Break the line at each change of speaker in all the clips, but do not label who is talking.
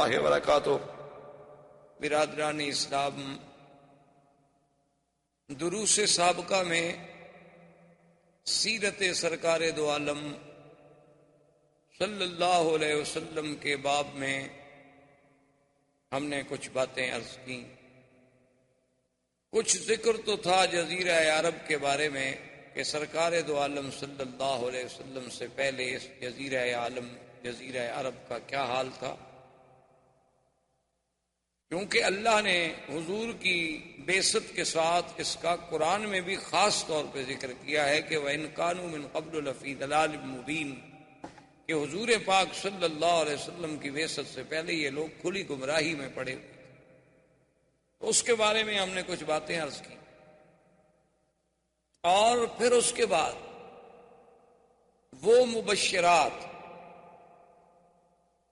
اللہ وبرکاتہ۔ برادران اسلام، دروس سابقہ میں سیرت سرکار دو عالم صلی اللہ علیہ وسلم کے باب میں ہم نے کچھ باتیں عرض کی۔ کچھ ذکر تو تھا جزیرہ عرب کے بارے میں کہ سرکار دو عالم صلی اللہ علیہ وسلم سے پہلے اس جزیرہ عرب کا کیا حال تھا، کیونکہ اللہ نے حضور کی بعثت کے ساتھ اس کا قرآن میں بھی خاص طور پہ ذکر کیا ہے کہ وَإِن كَانُوا مِن قَبْلُ لَفِي ضَلَالٍ مُبِينٍ، کہ حضور پاک صلی اللہ علیہ وسلم کی بعثت سے پہلے یہ لوگ کھلی گمراہی میں پڑے ہوئے تھے۔ اس کے بارے میں ہم نے کچھ باتیں عرض کی، اور پھر اس کے بعد وہ مبشرات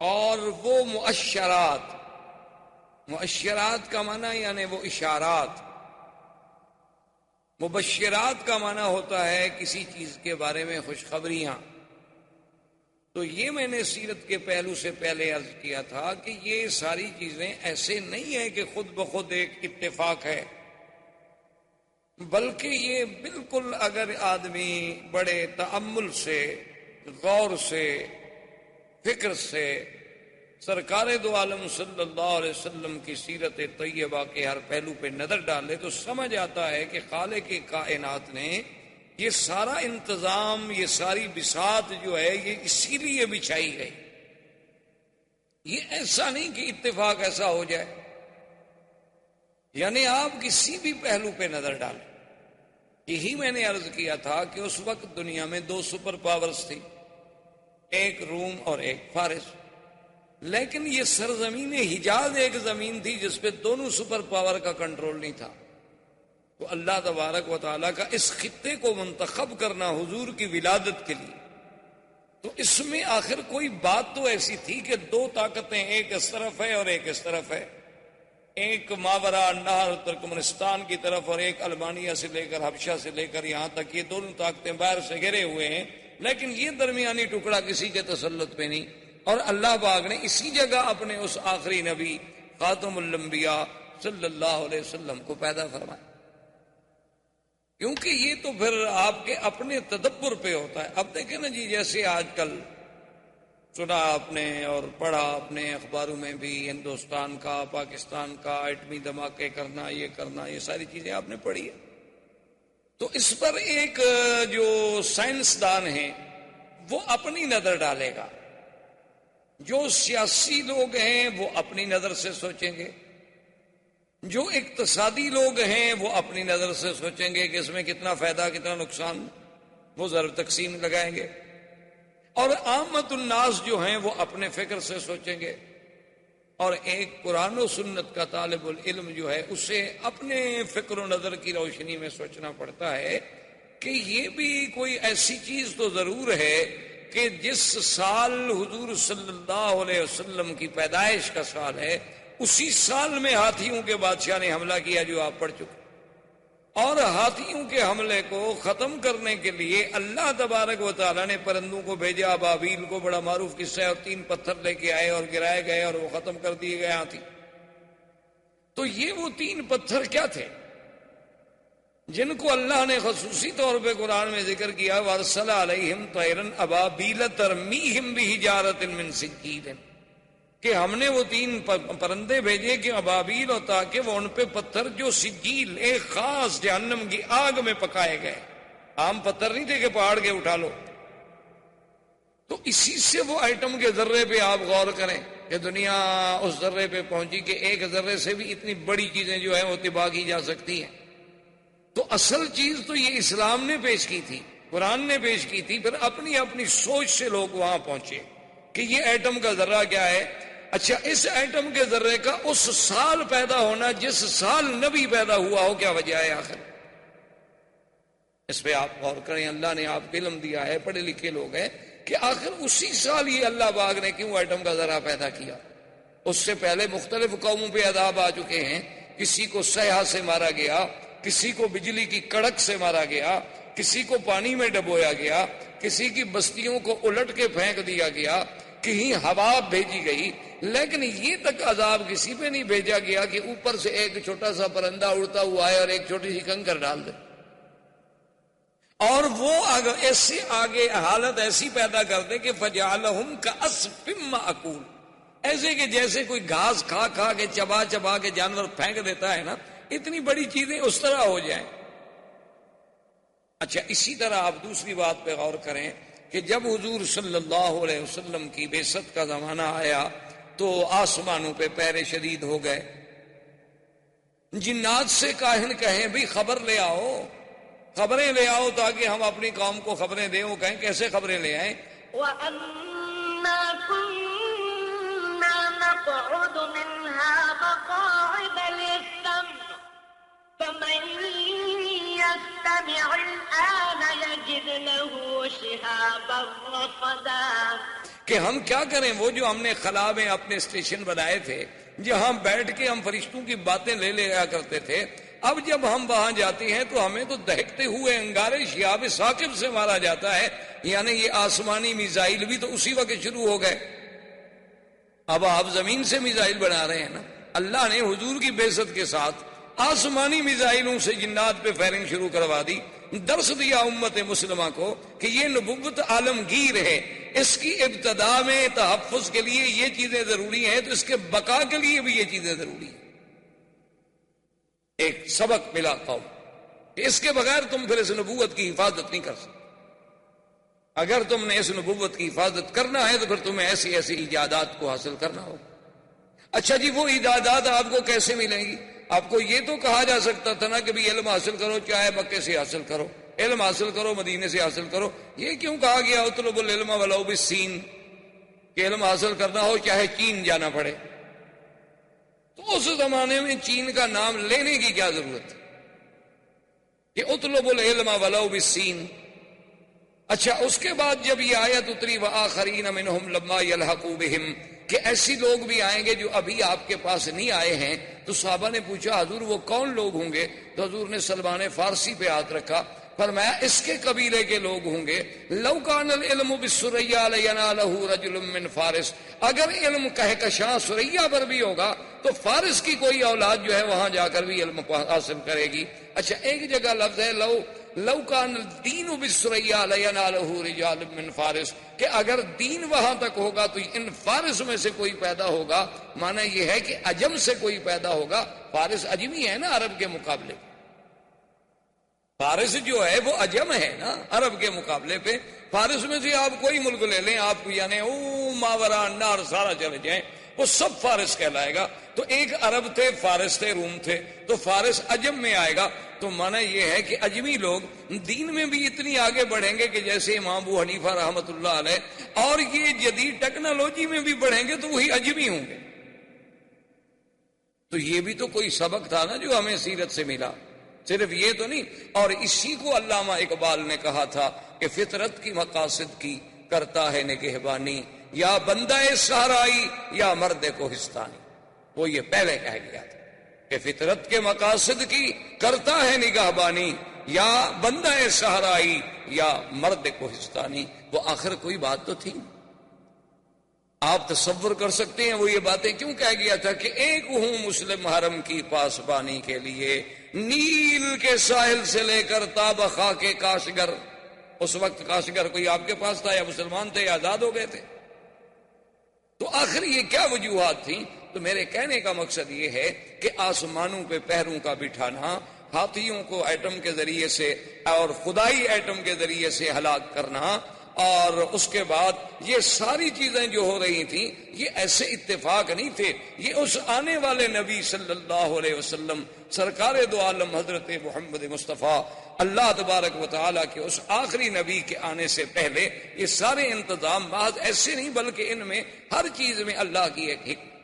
اور وہ مؤشرات، مؤشرات کا معنی یعنی وہ اشارات، مبشرات کا معنی ہوتا ہے کسی چیز کے بارے میں خوشخبریاں۔ تو یہ میں نے سیرت کے پہلو سے پہلے عرض کیا تھا کہ یہ ساری چیزیں ایسے نہیں ہیں کہ خود بخود ایک اتفاق ہے، بلکہ یہ بالکل اگر آدمی بڑے تأمل سے، غور سے، فکر سے سرکار دو عالم صلی اللہ علیہ وسلم کی سیرت طیبہ کے ہر پہلو پہ نظر ڈالے تو سمجھ آتا ہے کہ خالق کائنات نے یہ سارا انتظام، یہ ساری بساط جو ہے یہ اسی لیے بچھائی گئی۔ یہ ایسا نہیں کہ اتفاق ایسا ہو جائے، یعنی آپ کسی بھی پہلو پہ نظر ڈالیں۔ یہی میں نے عرض کیا تھا کہ اس وقت دنیا میں دو سپر پاورز تھی، ایک روم اور ایک فارس، لیکن یہ سرزمین حجاز ایک زمین تھی جس پہ دونوں سپر پاور کا کنٹرول نہیں تھا۔ تو اللہ تبارک و تعالیٰ کا اس خطے کو منتخب کرنا حضور کی ولادت کے لیے، تو اس میں آخر کوئی بات تو ایسی تھی کہ دو طاقتیں، ایک اس طرف ہے اور ایک اس طرف ہے، ایک ماورا نہر ترکمنستان کی طرف اور ایک المانیہ سے لے کر حبشہ سے لے کر یہاں تک، یہ دونوں طاقتیں باہر سے گھرے ہوئے ہیں، لیکن یہ درمیانی ٹکڑا کسی کے تسلط پہ نہیں۔ اور اللہ پاک نے اسی جگہ اپنے اس آخری نبی خاتم الانبیاء صلی اللہ علیہ وسلم کو پیدا فرمایا، کیونکہ یہ تو پھر آپ کے اپنے تدبر پہ ہوتا ہے۔ اب دیکھیں نا جی، جیسے آج کل سنا آپ نے اور پڑھا اپنے اخباروں میں بھی، ہندوستان کا، پاکستان کا ایٹمی دھماکے کرنا، یہ ساری چیزیں آپ نے پڑھی ہے۔ تو اس پر ایک جو سائنسدان ہیں وہ اپنی نظر ڈالے گا، جو سیاسی لوگ ہیں وہ اپنی نظر سے سوچیں گے، جو اقتصادی لوگ ہیں وہ اپنی نظر سے سوچیں گے کہ اس میں کتنا فائدہ کتنا نقصان، وہ ضرب تقسیم لگائیں گے، اور عامت الناس جو ہیں وہ اپنے فکر سے سوچیں گے، اور ایک قرآن و سنت کا طالب العلم جو ہے اسے اپنے فکر و نظر کی روشنی میں سوچنا پڑتا ہے کہ یہ بھی کوئی ایسی چیز تو ضرور ہے کہ جس سال حضور صلی اللہ علیہ وسلم کی پیدائش کا سال ہے، اسی سال میں ہاتھیوں کے بادشاہ نے حملہ کیا جو آپ پڑھ چکے، اور ہاتھیوں کے حملے کو ختم کرنے کے لیے اللہ تبارک و تعالیٰ نے پرندوں کو بھیجا، ابابیل کو، بڑا معروف قصہ ہے، اور 3 پتھر لے کے آئے اور گرائے گئے اور وہ ختم کر دیے گئے ہاتھی۔ تو یہ وہ 3 پتھر کیا تھے جن کو اللہ نے خصوصی طور پہ قرآن میں ذکر کیا، وَأَرْسَلَ عَلَيْهِمْ طَيْرًا أَبَابِيلَ تَرْمِيهِمْ بِحِجَارَةٍ مِّن سِجِّيلٍ، کہ ہم نے وہ 3 پرندے بھیجے کہ ابابیل، اور تاکہ وہ ان پہ پتھر جو سجیل، ایک خاص جہنم کی آگ میں پکائے گئے، عام پتھر نہیں تھے کہ پہاڑ کے اٹھا لو۔ تو اسی سے وہ ایٹم کے ذرے پہ آپ غور کریں کہ دنیا اس ذرے پہ پہنچی کہ ایک ذرے سے بھی اتنی بڑی چیزیں جو ہیں وہ تباہ کی جا سکتی ہیں۔ تو اصل چیز تو یہ اسلام نے پیش کی تھی، قرآن نے پیش کی تھی، پھر اپنی اپنی سوچ سے لوگ وہاں پہنچے کہ یہ ایٹم کا ذرہ کیا ہے۔ اچھا، اس ایٹم کے ذرے کا اس سال پیدا ہونا جس سال نبی پیدا ہوا ہو، کیا وجہ ہے آخر؟ اس پہ آپ غور کریں، اللہ نے آپ کو علم دیا ہے، پڑھے لکھے لوگ ہیں، کہ آخر اسی سال یہ اللہ پاک نے کیوں ایٹم کا ذرہ پیدا کیا؟ اس سے پہلے مختلف قوموں پہ عذاب آ چکے ہیں، کسی کو سیاح سے مارا گیا، کسی کو بجلی کی کڑک سے مارا گیا، کسی کو پانی میں ڈبویا گیا، کسی کی بستیوں کو الٹ کے پھینک دیا گیا، کہیں ہوا بھیجی گئی، لیکن یہ تک عذاب کسی پہ نہیں بھیجا گیا کہ اوپر سے ایک چھوٹا سا پرندہ اڑتا ہوا آئے اور ایک چھوٹی سی کنکر ڈال دے، اور وہ ایسے آگے حالت ایسی پیدا کر دے کہ فجعلہم کعصف مأکول، ایسے کہ جیسے کوئی گھاس کھا کھا کے چبا چبا کے جانور پھینک دیتا ہے نا، اتنی بڑی چیزیں اس طرح ہو جائیں۔ اچھا، اسی طرح آپ دوسری بات پہ غور کریں کہ جب حضور صلی اللہ علیہ وسلم کی بعثت کا زمانہ آیا تو آسمانوں پہ پہرے شدید ہو گئے، جنات سے کاہن کہیں بھی خبر لے آؤ، خبریں لے آؤ تاکہ ہم اپنی قوم کو خبریں دیں۔ وہ کہیں کیسے خبریں لے آئیں؟
وَأَنَّا كُنَّا نَقْعُدُ مِنْهَا مَقَاعِدَ لِلسَّمْعِ فَمَن يَسْتَمِعِ الْآنَ يَجِدْ لَهُ شِهَابًا رَّصَدًا،
کہ ہم کیا کریں، وہ جو ہم نے خلا میں اپنے اسٹیشن بنائے تھے جہاں بیٹھ کے ہم فرشتوں کی باتیں لے لیا کرتے تھے، اب جب ہم وہاں جاتے ہیں تو ہمیں تو دہکتے ہوئے انگارے شہاب ثاقب سے مارا جاتا ہے، یعنی یہ آسمانی میزائل بھی تو اسی وقت شروع ہو گئے۔ اب آپ زمین سے میزائل بنا رہے ہیں نا، اللہ نے حضور کی بعثت کے ساتھ آسمانی میزائلوں سے جنات پہ فائرنگ شروع کروا دی، درس دیا امت مسلمہ کو کہ یہ نبوت عالمگیر ہے، اس کی ابتدا میں تحفظ کے لیے یہ چیزیں ضروری ہیں تو اس کے بقا کے لیے بھی یہ چیزیں ضروری ہیں۔ ایک سبق ملا قوم کہ اس کے بغیر تم پھر اس نبوت کی حفاظت نہیں کر سکتے۔ اگر تم نے اس نبوت کی حفاظت کرنا ہے تو پھر تمہیں ایسی ایسی ایجادات کو حاصل کرنا ہوگا۔ اچھا جی، وہ ایجادات آپ کو کیسے ملیں گی؟ آپ کو یہ تو کہا جا سکتا تھا نا کہ بھی علم حاصل کرو، چاہے مکے سے حاصل کرو، علم حاصل کرو مدینے سے حاصل کرو۔ یہ کیوں کہا گیا اطلب العلم ولو بالسین، کہ علم حاصل کرنا ہو چاہے چین جانا پڑے؟ تو اس زمانے میں چین کا نام لینے کی کیا ضرورت کہ اطلب العلم ولو بالسین؟ اچھا، اس کے بعد جب یہ آیت اتری وآخرین منہم لما یلحقوا بہم، کہ ایسی لوگ بھی آئیں گے جو ابھی آپ کے پاس نہیں آئے ہیں، تو صحابہ نے پوچھا حضور وہ کون لوگ ہوں گے؟ تو حضور نے سلمان فارسی پہ ہاتھ رکھا، فرمایا اس کے قبیلے کے لوگ ہوں گے۔ لو کان العلم بالسریا لینالہ رجل من فارس، اگر علم کہکشاں سریا پر بھی ہوگا تو فارس کی کوئی اولاد جو ہے وہاں جا کر بھی علم حاصل کرے گی۔ اچھا، ایک جگہ لفظ ہے لو کان الدین بالسریا لینالہ رجال من فارس، کہ اگر دین وہاں تک ہوگا تو ان فارس میں سے کوئی پیدا ہوگا، معنی یہ ہے کہ عجم سے کوئی پیدا ہوگا۔ فارس عجمی ہے نا عرب کے مقابلے، فارس جو ہے وہ عجم ہے نا عرب کے مقابلے پہ۔ فارس میں سے آپ کوئی ملک لے لیں، آپ کو یعنی ماورا النہر سارا چلے جائیں، وہ سب فارس کہلائے گا۔ تو ایک عرب تھے، فارس تھے، روم تھے، تو فارس عجم میں آئے گا۔ تو معنی یہ ہے کہ عجمی لوگ دین میں بھی اتنی آگے بڑھیں گے کہ جیسے امام ابو حنیفہ رحمۃ اللہ علیہ، اور یہ جدید ٹیکنالوجی میں بھی بڑھیں گے تو وہی عجمی ہوں گے۔ تو یہ بھی تو کوئی سبق تھا نا جو ہمیں سیرت سے ملا، صرف یہ تو نہیں۔ اور اسی کو علامہ اقبال نے کہا تھا کہ فطرت کی مقاصد کی کرتا ہے نگہبانی، یا بندہ صحرائی یا مرد کوہستانی۔ وہ یہ پہلے کہہ گیا تھا کہ فطرت کے مقاصد کی کرتا ہے نگہبانی، یا بندہ صحرائی یا مرد کوہستانی۔ وہ آخر کوئی بات تو تھی، آپ تصور کر سکتے ہیں وہ یہ باتیں کیوں کہہ گیا تھا کہ ایک ہوں مسلم حرم کی پاسبانی کے لیے، نیل کے ساحل سے لے کر تاب خاک کاشگر۔ اس وقت کاشگر کوئی آپ کے پاس تھا یا مسلمان تھے یا آزاد ہو گئے تھے؟ تو آخر یہ کیا وجوہات تھیں؟ تو میرے کہنے کا مقصد یہ ہے کہ آسمانوں پہ پہروں کا بٹھانا، ہاتھیوں کو ایٹم کے ذریعے سے اور خدائی ایٹم کے ذریعے سے ہلاک کرنا، اور اس کے بعد یہ ساری چیزیں جو ہو رہی تھیں یہ ایسے اتفاق نہیں تھے، یہ اس آنے والے نبی صلی اللہ علیہ وسلم سرکار دو عالم حضرت محمد مصطفیٰ اللہ تبارک و تعالیٰ کے اس آخری نبی کے آنے سے پہلے یہ سارے انتظام محض ایسے نہیں، بلکہ ان میں ہر چیز میں اللہ کی ایک حکمت۔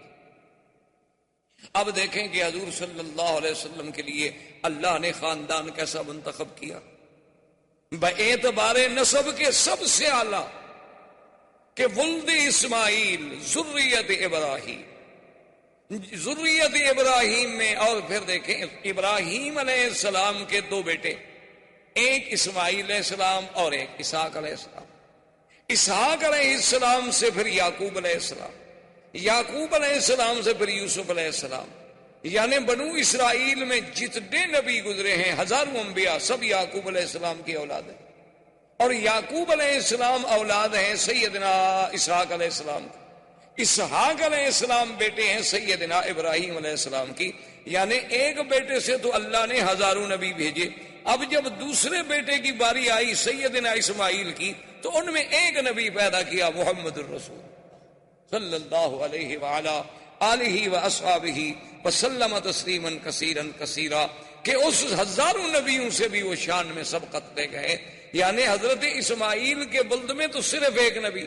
اب دیکھیں کہ حضور صلی اللہ علیہ وسلم کے لیے اللہ نے خاندان کیسا منتخب کیا، باعتبار نسب کے سب سے اعلیٰ، کہ ولد اسماعیل ذریت ابراہیم، ذریت ابراہیم میں، اور پھر دیکھیں ابراہیم علیہ السلام کے دو بیٹے، ایک اسماعیل علیہ السلام اور ایک اسحاق علیہ السلام۔ اسحاق علیہ السلام سے پھر یعقوب علیہ السلام، یعقوب علیہ السلام سے پھر یوسف علیہ السلام، یعنی بنو اسرائیل میں جتنے نبی گزرے ہیں ہزاروں انبیاء سب یعقوب علیہ السلام کی اولاد ہیں، اور یعقوب علیہ السلام اولاد ہیں سیدنا اسحاق علیہ السلام کی، اسحاق علیہ السلام بیٹے ہیں سیدنا ابراہیم علیہ السلام کی، یعنی ایک بیٹے سے تو اللہ نے ہزاروں نبی بھیجے۔ اب جب دوسرے بیٹے کی باری آئی سیدنا اسماعیل کی تو ان میں ایک نبی پیدا کیا محمد الرسول صلی اللہ علیہ وآلہ آلہ واصحابہ وسلم تسلیما کثیرا کثیرا، کہ اس ہزاروں نبیوں سے بھی وہ شان میں سبقت لے گئے۔ یعنی حضرت اسماعیل کے بلد میں تو صرف ایک نبی،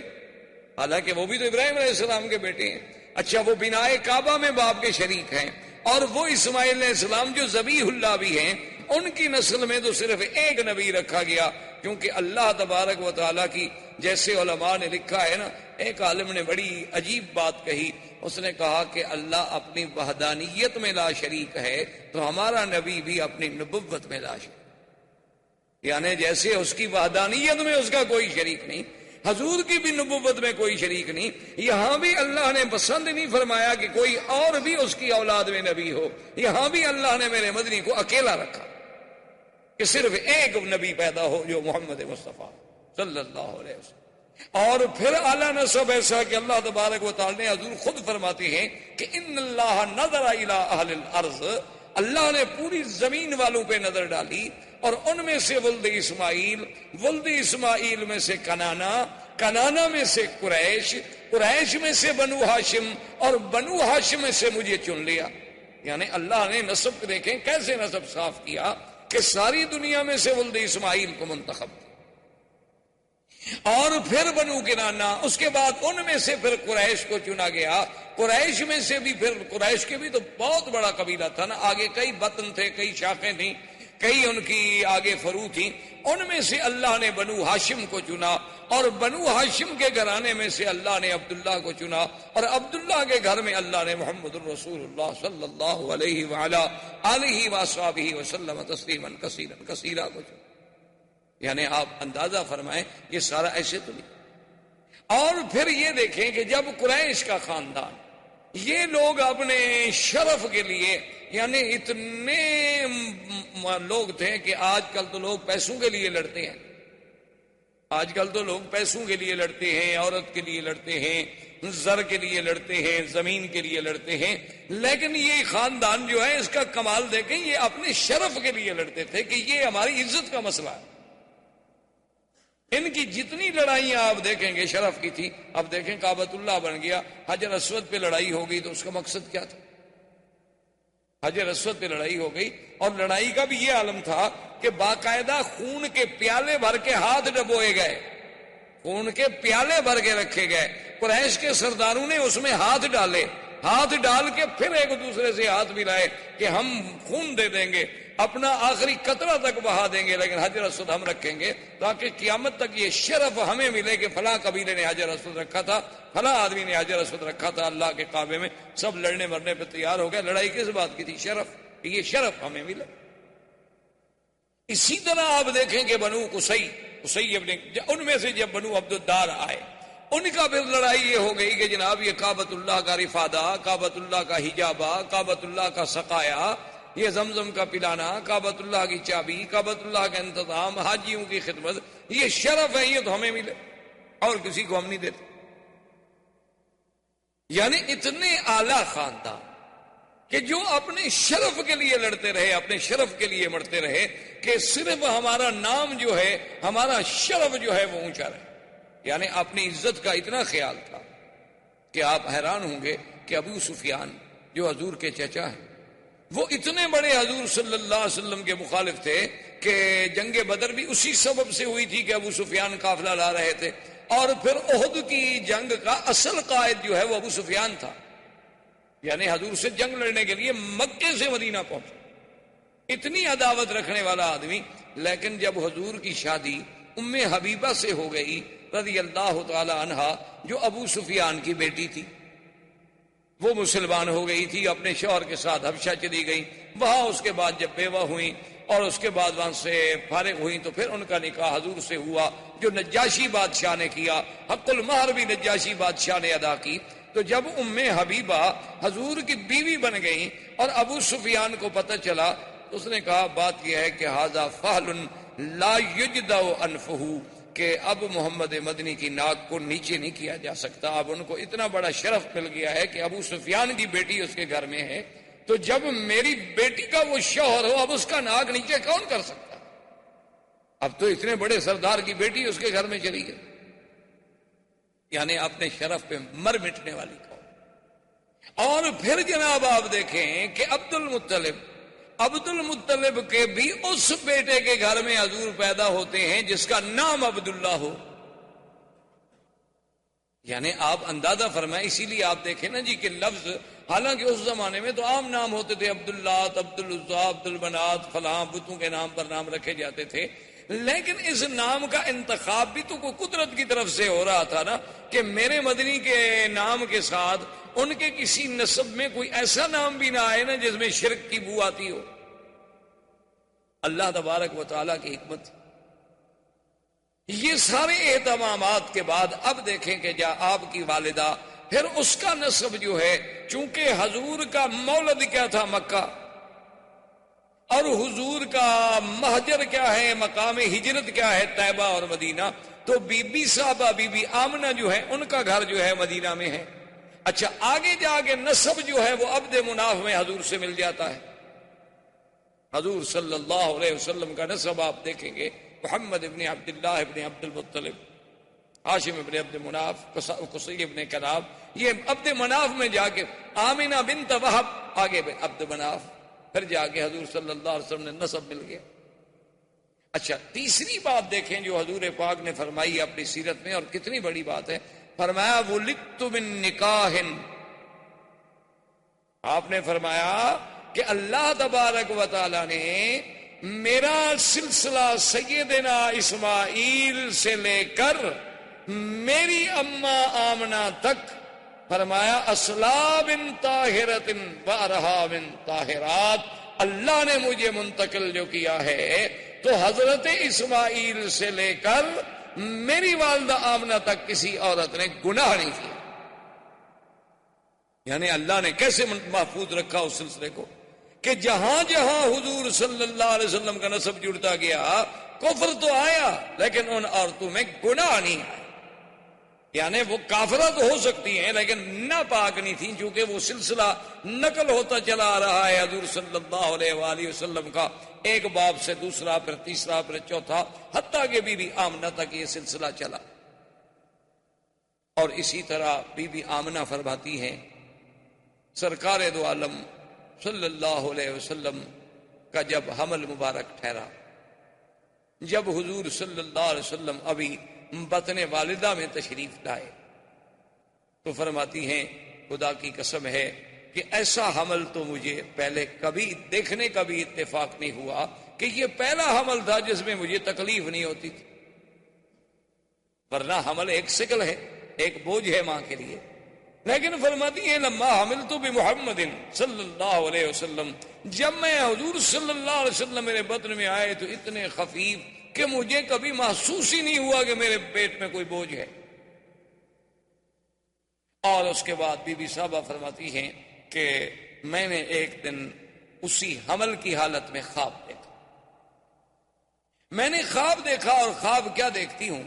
حالانکہ وہ بھی تو ابراہیم علیہ السلام کے بیٹے ہیں، اچھا وہ بنائے کعبہ میں باپ کے شریک ہیں، اور وہ اسماعیل علیہ السلام جو ذبیح اللہ بھی ہیں ان کی نسل میں تو صرف ایک نبی رکھا گیا، کیونکہ اللہ تبارک و تعالیٰ کی، جیسے علماء نے لکھا ہے نا، ایک عالم نے بڑی عجیب بات کہی، اس نے کہا کہ اللہ اپنی وحدانیت میں لا شریک ہے تو ہمارا نبی بھی اپنی نبوت میں لا شریک، یعنی جیسے اس کی وحدانیت میں اس کا کوئی شریک نہیں، حضور کی بھی نبوت میں کوئی شریک نہیں، یہاں بھی اللہ نے پسند نہیں فرمایا کہ کوئی اور بھی اس کی اولاد میں نبی ہو، یہاں بھی اللہ نے میرے مدنی کو اکیلا رکھا کہ صرف ایک نبی پیدا ہو جو محمد مصطفیٰ صلی اللہ علیہ وسلم۔ اور پھر اعلیٰ نسب ایسا کہ اللہ تبارک و تعالی نے، حضور خود فرماتے ہیں کہ ان اللہ نظر الی اہل الارض، اللہ نے پوری زمین والوں پہ نظر ڈالی، اور ان میں سے ولد اسماعیل، ولد اسماعیل میں سے کنانا، کنانا میں سے قریش، قریش میں سے بنو ہاشم، اور بنو ہاشم میں سے مجھے چن لیا۔ یعنی اللہ نے نسب دیکھیں کیسے نسب صاف کیا کہ ساری دنیا میں سے ولد اسماعیل کو منتخب کیا، اور پھر بنو کنانا، اس کے بعد ان میں سے پھر قریش کو چنا گیا، قریش میں سے بھی پھر، قریش کے بھی تو بہت بڑا قبیلہ تھا نا، آگے کئی بطن تھے، کئی شاخیں تھیں، کئی ان کی آگے فرو تھیں، ان میں سے اللہ نے بنو ہاشم کو چنا، اور بنو ہاشم کے گھرانے میں سے اللہ نے عبداللہ کو چنا، اور عبداللہ کے گھر میں اللہ نے محمد الرسول اللہ صلی اللہ علیہ وآلہ آلہ وصحبہ وسلم تسلیما کثیرا کثیرا کو چنا۔ یعنی آپ اندازہ فرمائیں یہ سارا ایسے تو نہیں۔ اور پھر یہ دیکھیں کہ جب قریش کا خاندان، یہ لوگ اپنے شرف کے لیے، یعنی اتنے لوگ تھے کہ آج کل تو لوگ پیسوں کے لیے لڑتے ہیں، آج کل تو لوگ پیسوں کے لیے لڑتے ہیں، عورت کے لیے لڑتے ہیں، زر کے لیے لڑتے ہیں، زمین کے لیے لڑتے ہیں، لیکن یہ خاندان جو ہے اس کا کمال دیکھیں، یہ اپنے شرف کے لیے لڑتے تھے کہ یہ ہماری عزت کا مسئلہ ہے۔ ان کی جتنی لڑائیاں آپ دیکھیں گے شرف کی تھی۔ اب دیکھیں کعبۃ اللہ بن گیا، حجر اسود پہ لڑائی ہو گئی تو اس کا مقصد کیا تھا؟ حجر اسود پہ لڑائی ہو گئی، اور لڑائی کا بھی یہ عالم تھا کہ باقاعدہ خون کے پیالے بھر کے ہاتھ ڈبوئے گئے، خون کے پیالے بھر کے رکھے گئے، قریش کے سرداروں نے اس میں ہاتھ ڈالے، ہاتھ ڈال کے پھر ایک دوسرے سے ہاتھ ملائے کہ ہم خون دے دیں گے، اپنا آخری قطرہ تک بہا دیں گے، لیکن حجر اسود ہم رکھیں گے تاکہ قیامت تک یہ شرف ہمیں ملے کہ فلاں قبیلے نے حجر اسود رکھا تھا، فلاں آدمی نے حجر اسود رکھا تھا اللہ کے کعبے میں۔ سب لڑنے مرنے پہ تیار ہو گئے۔ لڑائی کس بات کی تھی؟ شرف، کہ یہ شرف ہمیں ملے۔ اسی طرح آپ دیکھیں کہ بنو قصی ابن، ان میں سے جب بنو عبد الدار آئے، ان کا پھر لڑائی یہ ہو گئی کہ جناب یہ کعبۃ اللہ کا رفادہ، کعبۃ اللہ کا حجابہ، کعبۃ اللہ کا سقایا، یہ زمزم کا پلانا، کعبۃ اللہ کی چابی، کعبۃ اللہ کا انتظام، حاجیوں کی خدمت، یہ شرف ہے، یہ تو ہمیں ملے اور کسی کو ہم نہیں دیتے۔ یعنی اتنے اعلیٰ خاندان کہ جو اپنے شرف کے لیے لڑتے رہے، اپنے شرف کے لیے مرتے رہے کہ صرف ہمارا نام جو ہے، ہمارا شرف جو ہے وہ اونچا رہے۔ یعنی اپنی عزت کا اتنا خیال تھا کہ آپ حیران ہوں گے کہ ابو سفیان جو حضور کے چچا ہیں، وہ اتنے بڑے حضور صلی اللہ علیہ وسلم کے مخالف تھے کہ جنگ بدر بھی اسی سبب سے ہوئی تھی کہ ابو سفیان قافلہ لا رہے تھے، اور پھر احد کی جنگ کا اصل قائد جو ہے وہ ابو سفیان تھا، یعنی حضور سے جنگ لڑنے کے لیے مکے سے مدینہ پہنچا، اتنی عداوت رکھنے والا آدمی۔ لیکن جب حضور کی شادی ام حبیبہ سے ہو گئی رضی اللہ تعالی عنہا، جو ابو سفیان کی بیٹی تھی، وہ مسلمان ہو گئی تھی، اپنے شوہر کے ساتھ حبشہ چلی گئی، وہاں اس کے بعد جب بیوہ ہوئی اور اس کے بعد وہاں سے فارغ ہوئی تو پھر ان کا نکاح حضور سے ہوا جو نجاشی بادشاہ نے کیا. حق المہر بھی نجاشی بادشاہ نے ادا کی. تو جب ام حبیبہ حضور کی بیوی بن گئی اور ابو سفیان کو پتہ چلا تو اس نے کہا بات یہ ہے کہ ھذا فحل لا یجدع انفہ، کہ اب محمد مدنی کی ناک کو نیچے نہیں کیا جا سکتا. اب ان کو اتنا بڑا شرف مل گیا ہے کہ ابو سفیان کی بیٹی اس کے گھر میں ہے، تو جب میری بیٹی کا وہ شوہر ہو اب اس کا ناک نیچے کون کر سکتا؟ اب تو اتنے بڑے سردار کی بیٹی اس کے گھر میں چلی گئی. یعنی اپنے شرف پہ مر مٹنے والی قوم. اور پھر جناب آپ دیکھیں کہ عبد المطلب کے بھی اس بیٹے کے گھر میں حضور پیدا ہوتے ہیں جس کا نام عبداللہ ہو. یعنی آپ اندازہ فرمائیں. اسی لیے آپ دیکھیں نا جی کہ لفظ، حالانکہ اس زمانے میں تو عام نام ہوتے تھے، عبداللہ، عبد العزیٰ، عبد المنات، فلاں بتوں کے نام پر نام رکھے جاتے تھے، لیکن اس نام کا انتخاب بھی تو کوئی قدرت کی طرف سے ہو رہا تھا نا کہ میرے مدنی کے نام کے ساتھ ان کے کسی نسب میں کوئی ایسا نام بھی نہ آئے نا جس میں شرک کی بو آتی ہو. اللہ تبارک و تعالیٰ کی حکمت. یہ سارے اہتمامات کے بعد اب دیکھیں کہ جا آپ کی والدہ، پھر اس کا نسب جو ہے، چونکہ حضور کا مولد کیا تھا مکہ، اور حضور کا مہجر کیا ہے، مقام ہجرت کیا ہے، طیبہ اور مدینہ، تو بی بی صاحبہ بی بی آمنہ جو ہے ان کا گھر جو ہے مدینہ میں ہے. اچھا آگے جا کے نسب جو ہے وہ عبد مناف میں حضور سے مل جاتا ہے. حضور صلی اللہ علیہ وسلم کا نسب آپ دیکھیں گے، محمد ابن عبداللہ ابن عبد المطلب، ہاشم ابن عبد مناف، قصی ابن کناب، یہ عبد مناف میں جا کے آمنہ بنت وہب، آگے عبد مناف، پھر جا کے حضور صلی اللہ علیہ وسلم نے نسب مل گیا. اچھا تیسری بات دیکھیں جو حضور پاک نے فرمائی اپنی سیرت میں، اور کتنی بڑی بات ہے، فرمایا ولدت من نکاح. آپ نے فرمایا کہ اللہ تبارک و تعالی نے میرا سلسلہ سیدنا اسماعیل سے لے کر میری اماں آمنہ تک، فرمایا اصلاب طاہرۃ و ارحام طاہرات، اللہ نے مجھے منتقل جو کیا ہے تو حضرت اسماعیل سے لے کر میری والدہ آمنہ تک کسی عورت نے گناہ نہیں کیا. یعنی اللہ نے کیسے محفوظ رکھا اس سلسلے کو کہ جہاں جہاں حضور صلی اللہ علیہ وسلم کا نسب جڑتا گیا، کفر تو آیا لیکن ان عورتوں میں گناہ نہیں آیا. یعنی وہ کافرہ تو ہو سکتی ہیں لیکن ناپاک نہیں تھیں، چونکہ وہ سلسلہ نقل ہوتا چلا آ رہا ہے حضور صلی اللہ علیہ وآلہ وسلم کا، ایک باپ سے دوسرا، پھر تیسرا، پھر چوتھا، حتیٰ کہ بی بی آمنہ تک یہ سلسلہ چلا. اور اسی طرح بی بی آمنہ فرماتی ہیں سرکار دو عالم صلی اللہ علیہ وسلم کا جب حمل مبارک ٹھہرا، جب حضور صلی اللہ علیہ وسلم ابھی بطن والدہ میں تشریف لائے، تو فرماتی ہیں خدا کی قسم ہے کہ ایسا حمل تو مجھے پہلے کبھی دیکھنے کا بھی اتفاق نہیں ہوا کہ یہ پہلا حمل تھا جس میں مجھے تکلیف نہیں ہوتی تھی. ورنہ حمل ایک ثقل ہے، ایک بوجھ ہے ماں کے لیے، لیکن فرماتی ہیں لما حملت بمحمد صلی اللہ علیہ وسلم، جب میں حضور صلی اللہ علیہ وسلم میرے بطن میں آئے تو اتنے خفیف کہ مجھے کبھی محسوس ہی نہیں ہوا کہ میرے پیٹ میں کوئی بوجھ ہے. اور اس کے بعد بی بی صاحبہ فرماتی ہیں کہ میں نے ایک دن اسی حمل کی حالت میں خواب دیکھا. میں نے خواب دیکھا، اور خواب کیا دیکھتی ہوں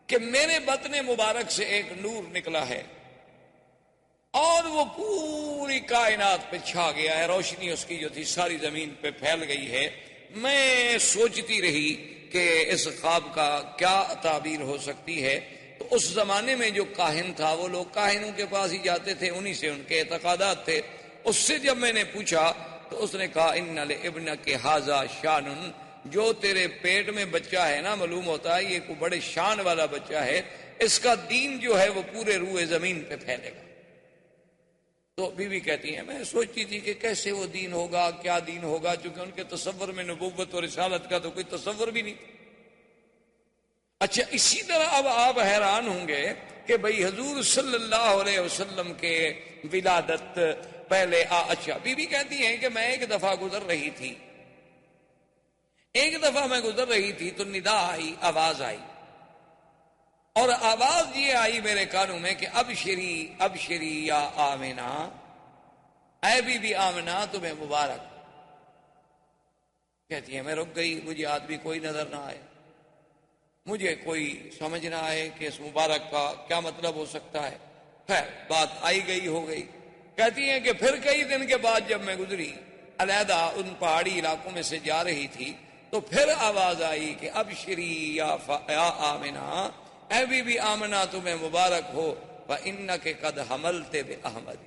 کہ میرے بطن مبارک سے ایک نور نکلا ہے اور وہ پوری کائنات پہ چھا گیا ہے، روشنی اس کی جو تھی ساری زمین پہ پھیل گئی ہے. میں سوچتی رہی کہ اس خواب کا کیا تعبیر ہو سکتی ہے. تو اس زمانے میں جو کاہن تھا، وہ لوگ کاہنوں کے پاس ہی جاتے تھے، انہی سے ان کے اعتقادات تھے. اس سے جب میں نے پوچھا تو اس نے کہا ان لابنک ھذا شان، جو تیرے پیٹ میں بچہ ہے نا، معلوم ہوتا ہے یہ کوئی بڑے شان والا بچہ ہے، اس کا دین جو ہے وہ پورے روئے زمین پہ پھیلے گا. تو بی بی کہتی ہیں میں سوچتی تھی کہ کیسے وہ دین ہوگا، کیا دین ہوگا، چونکہ ان کے تصور میں نبوت اور رسالت کا تو کوئی تصور بھی نہیں تھا. اچھا اسی طرح اب آپ حیران ہوں گے کہ بھئی حضور صلی اللہ علیہ وسلم کے ولادت پہلے اچھا بی بی کہتی ہیں کہ میں ایک دفعہ گزر رہی تھی ایک دفعہ میں گزر رہی تھی تو ندا آئی، آواز آئی، اور آواز یہ آئی میرے کانوں میں کہ ابشری ابشری یا آمنہ، اے بی بی آمنہ تمہیں مبارک۔ کہتی ہے میں رک گئی، مجھے آدمی کوئی نظر نہ آئے، مجھے کوئی سمجھ نہ آئے کہ اس مبارک کا کیا مطلب ہو سکتا ہے۔ خیر بات آئی گئی ہو گئی۔ کہتی ہیں کہ پھر کئی دن کے بعد جب میں گزری، علیحدہ ان پہاڑی علاقوں میں سے جا رہی تھی، تو پھر آواز آئی کہ ابشری یا آمنہ، اے بی بی آمنہ تمہیں مبارک ہو، فإنک قد حملت بأحمد،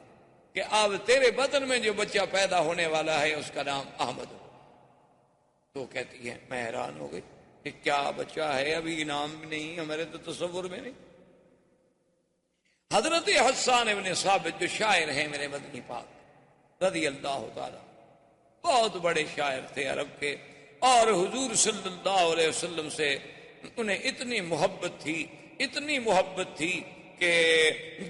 کہ اب تیرے بدن میں جو بچہ پیدا ہونے والا ہے اس کا نام احمد ہو۔ تو کہتی ہے میں حیران ہو گئی کہ کیا بچہ ہے، ابھی نام بھی نہیں، ہمارے تو تصور میں نہیں۔ حضرت حسان ابن ثابت جو شاعر ہیں میرے مدنی پاک رضی اللہ تعالی، بہت بڑے شاعر تھے عرب کے، اور حضور صلی اللہ علیہ وسلم سے انہیں اتنی محبت تھی کہ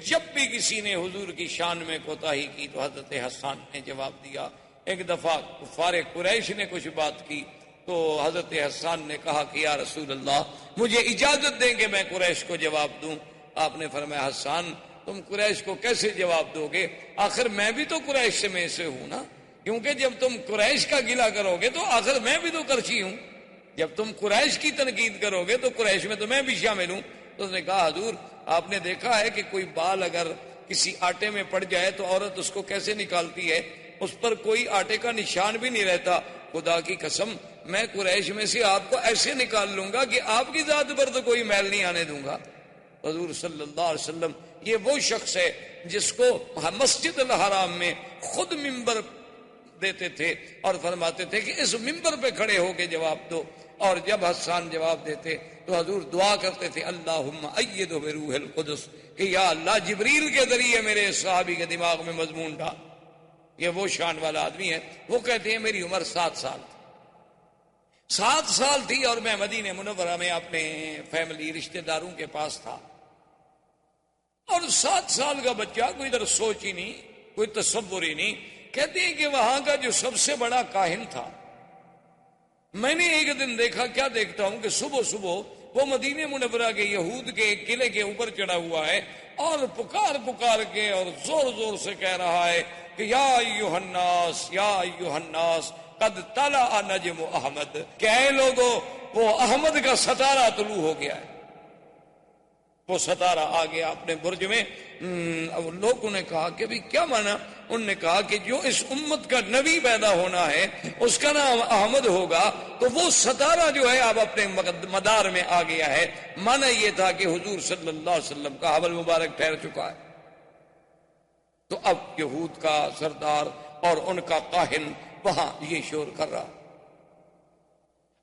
جب بھی کسی نے حضور کی شان میں کوتاہی کی تو حضرت حسان نے جواب دیا۔ ایک دفعہ کفار قریش نے کچھ بات کی تو حضرت حسان نے کہا کہ یا رسول اللہ مجھے اجازت دیں کہ میں قریش کو جواب دوں۔ آپ نے فرمایا حسان تم قریش کو کیسے جواب دو گے، آخر میں بھی تو قریش میں سے ہوں نا، کیونکہ جب تم قریش کا گلہ کرو گے تو آخر میں بھی تو کرچی ہوں، جب تم قریش کی تنقید کرو گے تو قریش میں تو میں بھی شامل ہوں۔ تو اس نے کہا حضور آپ نے دیکھا ہے کہ کوئی بال اگر کسی آٹے میں پڑ جائے تو عورت اس کو کیسے نکالتی ہے، اس پر کوئی آٹے کا نشان بھی نہیں رہتا۔ خدا کی قسم میں قریش میں سے آپ کو ایسے نکال لوں گا کہ آپ کی ذات پر تو کوئی میل نہیں آنے دوں گا۔ حضور صلی اللہ علیہ وسلم یہ وہ شخص ہے جس کو مسجد الحرام میں خود ممبر دیتے تھے اور فرماتے تھے کہ اس ممبر پہ کھڑے ہو کے جواب دو، اور جب حسان جواب دیتے تو حضور دعا کرتے تھے اللہم ایدہ بروح القدس، کہ یا اللہ جبریل کے ذریعے میرے صحابی کے دماغ میں مضمون ڈال۔ یہ وہ شان والا آدمی ہے۔ وہ کہتے ہیں میری عمر 7 سال تھی، 7 سال تھی اور میں مدینہ منورہ میں اپنے فیملی رشتہ داروں کے پاس تھا، اور 7 سال کا بچہ کوئی ادھر سوچ ہی نہیں، کوئی تصور ہی نہیں۔ کہتے ہیں کہ وہاں کا جو سب سے بڑا کاہن تھا، میں نے ایک دن دیکھا، کیا دیکھتا ہوں کہ صبح صبح وہ مدینہ منورہ کے یہود کے ایک قلعے کے اوپر چڑھا ہوا ہے اور پکار کے اور زور زور سے کہہ رہا ہے کہ یا ایھا الناس یا ایھا الناس قد طلع نجم احمد، کہ اے لوگوں وہ احمد کا ستارہ طلوع ہو گیا ہے۔ وہ ستارہ آ گیا اپنے برج میں۔ لوگوں نے کہا کہ بھی کیا مانا؟ انہوں نے کہا کہ جو اس امت کا نبی پیدا ہونا ہے اس کا نام احمد ہوگا، تو وہ ستارہ جو ہے اب اپنے مدار میں آ گیا ہے۔ مانا یہ تھا کہ حضور صلی اللہ علیہ وسلم کا حمل مبارک ٹھہر چکا ہے۔ تو اب یہود کا سردار اور ان کا کاہن وہاں یہ شور کر رہا۔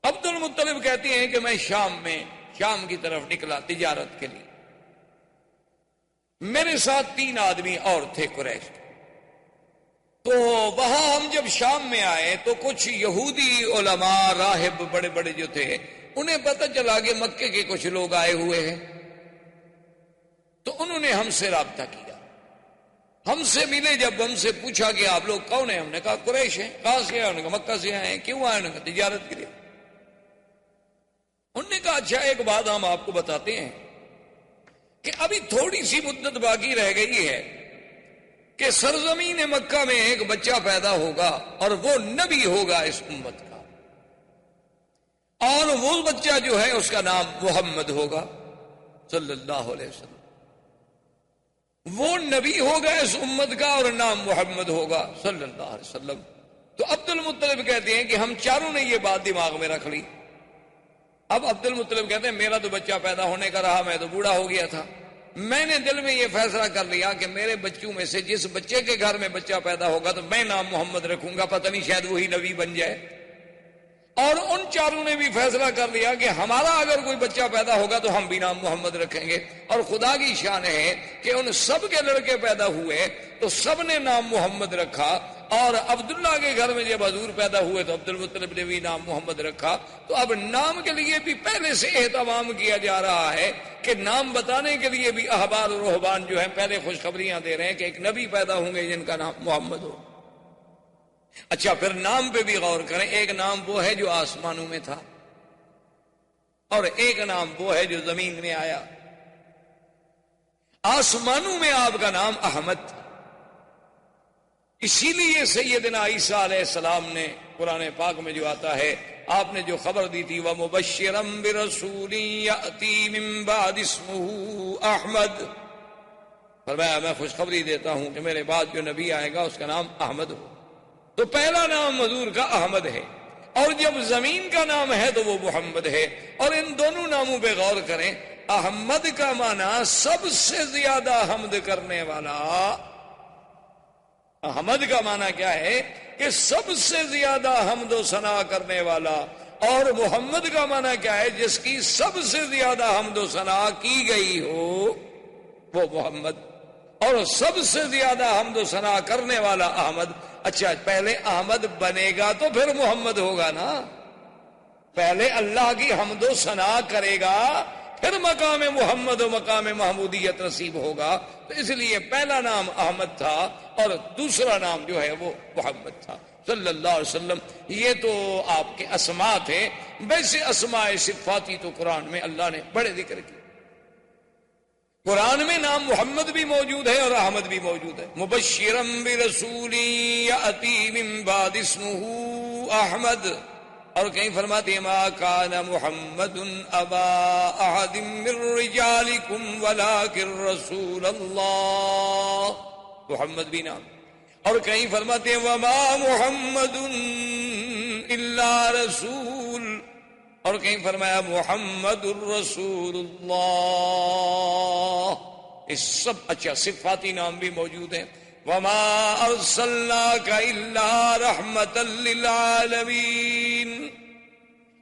عبد المطلب کہتے ہیں کہ میں شام کی طرف نکلا تجارت کے لیے، میرے ساتھ 3 آدمی اور تھے قریش کے۔ تو وہاں ہم جب شام میں آئے تو کچھ یہودی علماء راہب بڑے بڑے جو تھے انہیں پتہ چلا کہ مکے کے کچھ لوگ آئے ہوئے ہیں، تو انہوں نے ہم سے رابطہ کیا، ہم سے ملے۔ جب ہم سے پوچھا کہ آپ لوگ کون ہیں، ہم نے کہا قریش ہیں۔ کہاں سے آئے؟ انہوں نے کہا مکہ سے آئے ہیں۔ کیوں آئے؟ انہوں نے کہا تجارت کے لیے۔ انہوں نے کہا اچھا ایک بات ہم آپ کو بتاتے ہیں کہ ابھی تھوڑی سی مدت باقی رہ گئی ہے کہ سرزمین مکہ میں ایک بچہ پیدا ہوگا اور وہ نبی ہوگا اس امت کا، اور وہ بچہ جو ہے اس کا نام محمد ہوگا صلی اللہ علیہ وسلم۔ وہ نبی ہوگا اس امت کا اور نام محمد ہوگا صلی اللہ علیہ وسلم۔ تو عبد المطلب کہتے ہیں کہ ہم چاروں نے یہ بات دماغ میں رکھ لی۔ اب عبد المطلب کہتے ہیں میرا تو بچہ پیدا ہونے کا رہا، میں تو بوڑھا ہو گیا تھا، میں نے دل میں یہ فیصلہ کر لیا کہ میرے بچوں میں سے جس بچے کے گھر میں بچہ پیدا ہوگا تو میں نام محمد رکھوں گا، پتہ نہیں شاید وہی نبی بن جائے۔ اور ان چاروں نے بھی فیصلہ کر لیا کہ ہمارا اگر کوئی بچہ پیدا ہوگا تو ہم بھی نام محمد رکھیں گے۔ اور خدا کی شان ہے کہ ان سب کے لڑکے پیدا ہوئے تو سب نے نام محمد رکھا، اور عبداللہ کے گھر میں جب حضور پیدا ہوئے تو عبد المطلب نے بھی نام محمد رکھا۔ تو اب نام کے لیے بھی پہلے سے اہتمام کیا جا رہا ہے کہ نام بتانے کے لیے بھی احبار اور رہبان جو ہیں پہلے خوشخبریاں دے رہے ہیں کہ ایک نبی پیدا ہوں گے جن کا نام محمد ہو۔ اچھا پھر نام پہ بھی غور کریں. ایک نام وہ ہے جو آسمانوں میں تھا اور ایک نام وہ ہے جو زمین میں آیا. آسمانوں میں آپ کا نام احمد تھا، اسی لیے سیدنا عیسیٰ علیہ السلام نے قرآن پاک میں جو آتا ہے، آپ نے جو خبر دی تھی وَمُبَشِّرًا بِرَسُولٍ يَأْتِي مِن بَعْدِ اسْمُهُ احمد، فرمایا میں خوشخبری دیتا ہوں کہ میرے بعد جو نبی آئے گا اس کا نام احمد ہو. تو پہلا نام حضور کا احمد ہے، اور جب زمین کا نام ہے تو وہ محمد ہے. اور ان دونوں ناموں پہ غور کریں. احمد کا معنی سب سے زیادہ حمد کرنے والا. احمد کا معنی کیا ہے کہ سب سے زیادہ حمد و ثنا کرنے والا، اور محمد کا معنی کیا ہے جس کی سب سے زیادہ حمد و ثنا کی گئی ہو وہ محمد، اور سب سے زیادہ حمد و ثنا کرنے والا احمد. اچھا پہلے احمد بنے گا تو پھر محمد ہوگا نا. پہلے اللہ کی حمد و ثنا کرے گا پھر مقام محمد و مقام محمودیت نصیب ہوگا. تو اس لیے پہلا نام احمد تھا اور دوسرا نام جو ہے وہ محمد تھا صلی اللہ علیہ وسلم. یہ تو آپ کے اسماء تھے. ویسے اسماء صفاتی تو قرآن میں اللہ نے بڑے ذکر کیے. قرآن میں نام محمد بھی موجود ہے اور احمد بھی موجود ہے. مبشرم برسول یأتی من بعد اسمہ احمد، اور کہیں فرماتے ہیں ما کان محمد ابا احد من رجالکم ولکن رسول اللہ، محمد بھی نام. اور کہیں فرماتے ہیں وما محمد الا رسول، اور کہیں فرمایا محمد الرسول اللہ. اس سب اچھا صفاتی نام بھی موجود ہیں. وما ارسلناک الا رحمتا للعالمین،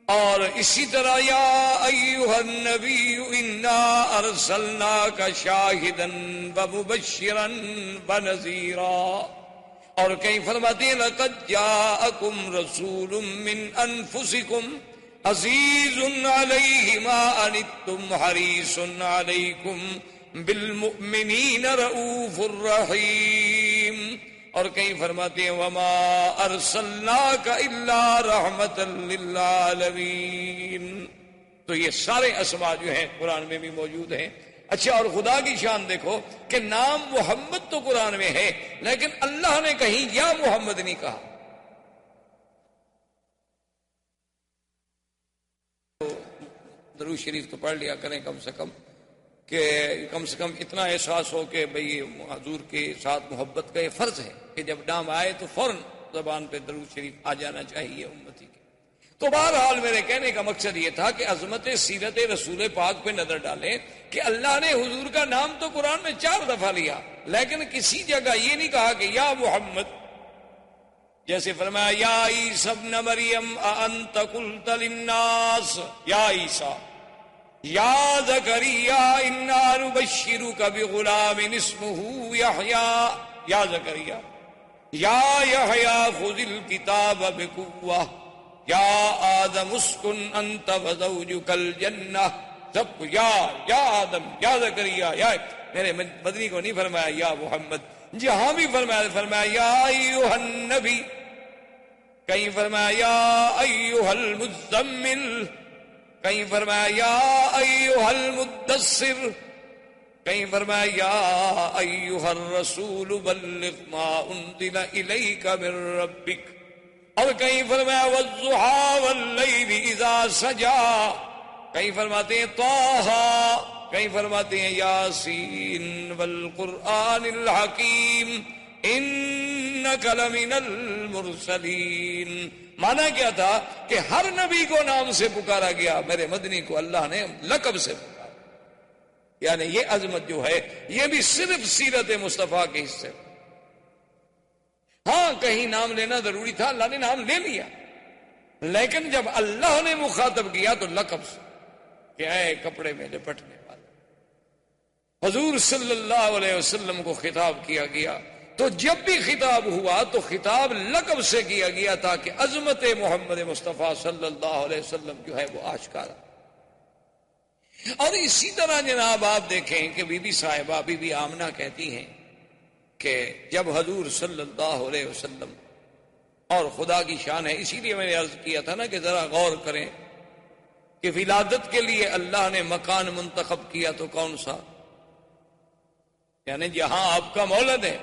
اور اسی طرح یا ایھا النبی انا ارسلناک شاہدا ومبشرا ونذیرا. اور کہیں فرماتے ہیں لقد جاءکم رسول من انفسکم عزیز علیہ ما عنتم حریص علیکم بالمؤمنین رؤوف الرحیم. اور کہیں فرماتے ہیں وما ارسلناک الا رحمتا للعالمین. تو یہ سارے اسماء جو ہیں قرآن میں بھی موجود ہیں. اچھا اور خدا کی شان دیکھو کہ نام محمد تو قرآن میں ہے لیکن اللہ نے کہیں یا محمد نہیں کہا. درود شریف تو پڑھ لیا کریں کم سے کم اتنا احساس ہو کہ بھئی حضور کے ساتھ محبت کا یہ فرض ہے کہ جب نام آئے تو فوراً زبان پہ درود شریف آ جانا چاہیے امتی کے. تو بہرحال میرے کہنے کا مقصد یہ تھا کہ عظمت سیرت رسول پاک پہ نظر ڈالیں کہ اللہ نے حضور کا نام تو قرآن میں 4 دفعہ لیا لیکن کسی جگہ یہ نہیں کہا کہ یا محمد. جیسے فرمایا یا عیسی ابن مریم اانت قلت للناس، یا عیسی، یا زکریا انا نبشرک بغلام اسمہ یحییٰ، یا زکریا، یا یحییٰ خذ الکتاب بقوہ، یا آدم اسکن انت وزوجک الجنہ. سب کو یا آدم، یا زکریا، یا میرے مدنی کو نہیں فرمایا یا محمد. جہاں بھی فرمایا یا ایھا النبی، کہیں فرمایا یا ایھا المزمل، کہیں فرمایا یا ایھا المدثر، کہیں فرمایا یا ایھا الرسول بلغ ما انزل الیک من ربک، اور کہیں فرمایا والضحیٰ واللیل اذا سجا، کہیں فرماتے ہیں طٰہٰ، کہیں فرماتے ہیں یاسین والقرآن الحکیم انک لمن المرسلین. مانا کیا تھا کہ ہر نبی کو نام سے پکارا گیا، میرے مدنی کو اللہ نے لقب سے پکارا. یعنی یہ عظمت جو ہے یہ بھی صرف سیرت مصطفیٰ کے حصے. ہاں کہیں نام لینا ضروری تھا، اللہ نے نام لے لیا، لیکن جب اللہ نے مخاطب کیا تو لقب سے کہ اے کپڑے میں لپٹنے والے. حضور صلی اللہ علیہ وسلم کو خطاب کیا گیا تو جب بھی خطاب ہوا تو خطاب لقب سے کیا گیا تاکہ عظمت محمد مصطفیٰ صلی اللہ علیہ وسلم جو ہے وہ آشکارا. اور اسی طرح جناب آپ دیکھیں کہ بی بی صاحبہ بی بی آمنہ کہتی ہیں کہ جب حضور صلی اللہ علیہ وسلم اور خدا کی شان ہے. اسی لیے میں نے عرض کیا تھا نا کہ ذرا غور کریں کہ ولادت کے لیے اللہ نے مکان منتخب کیا تو کون سا؟ یعنی جہاں آپ کا مولد ہے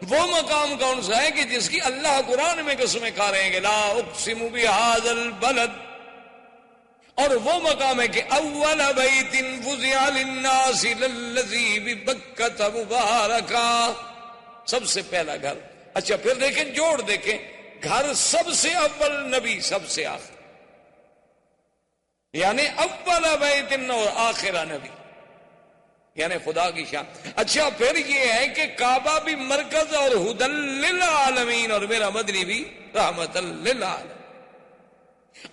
وہ مقام کون سا ہے کہ جس کی اللہ قرآن میں قسمیں کھا رہے ہیں کہ لا اقسم بہذا البلد، اور وہ مقام ہے کہ اول بیت وضع للناس للذی ببکۃ مبارکا، سب سے پہلا گھر. اچھا پھر دیکھیں، جوڑ دیکھیں، گھر سب سے اول، نبی سب سے آخر، یعنی اول بیت اور آخرہ نبی، یعنی خدا کی شان. اچھا پھر یہ ہے کہ کعبہ بھی مرکز اور ہدی للعالمین، اور میرا مدنی بھی رحمت للعالمین.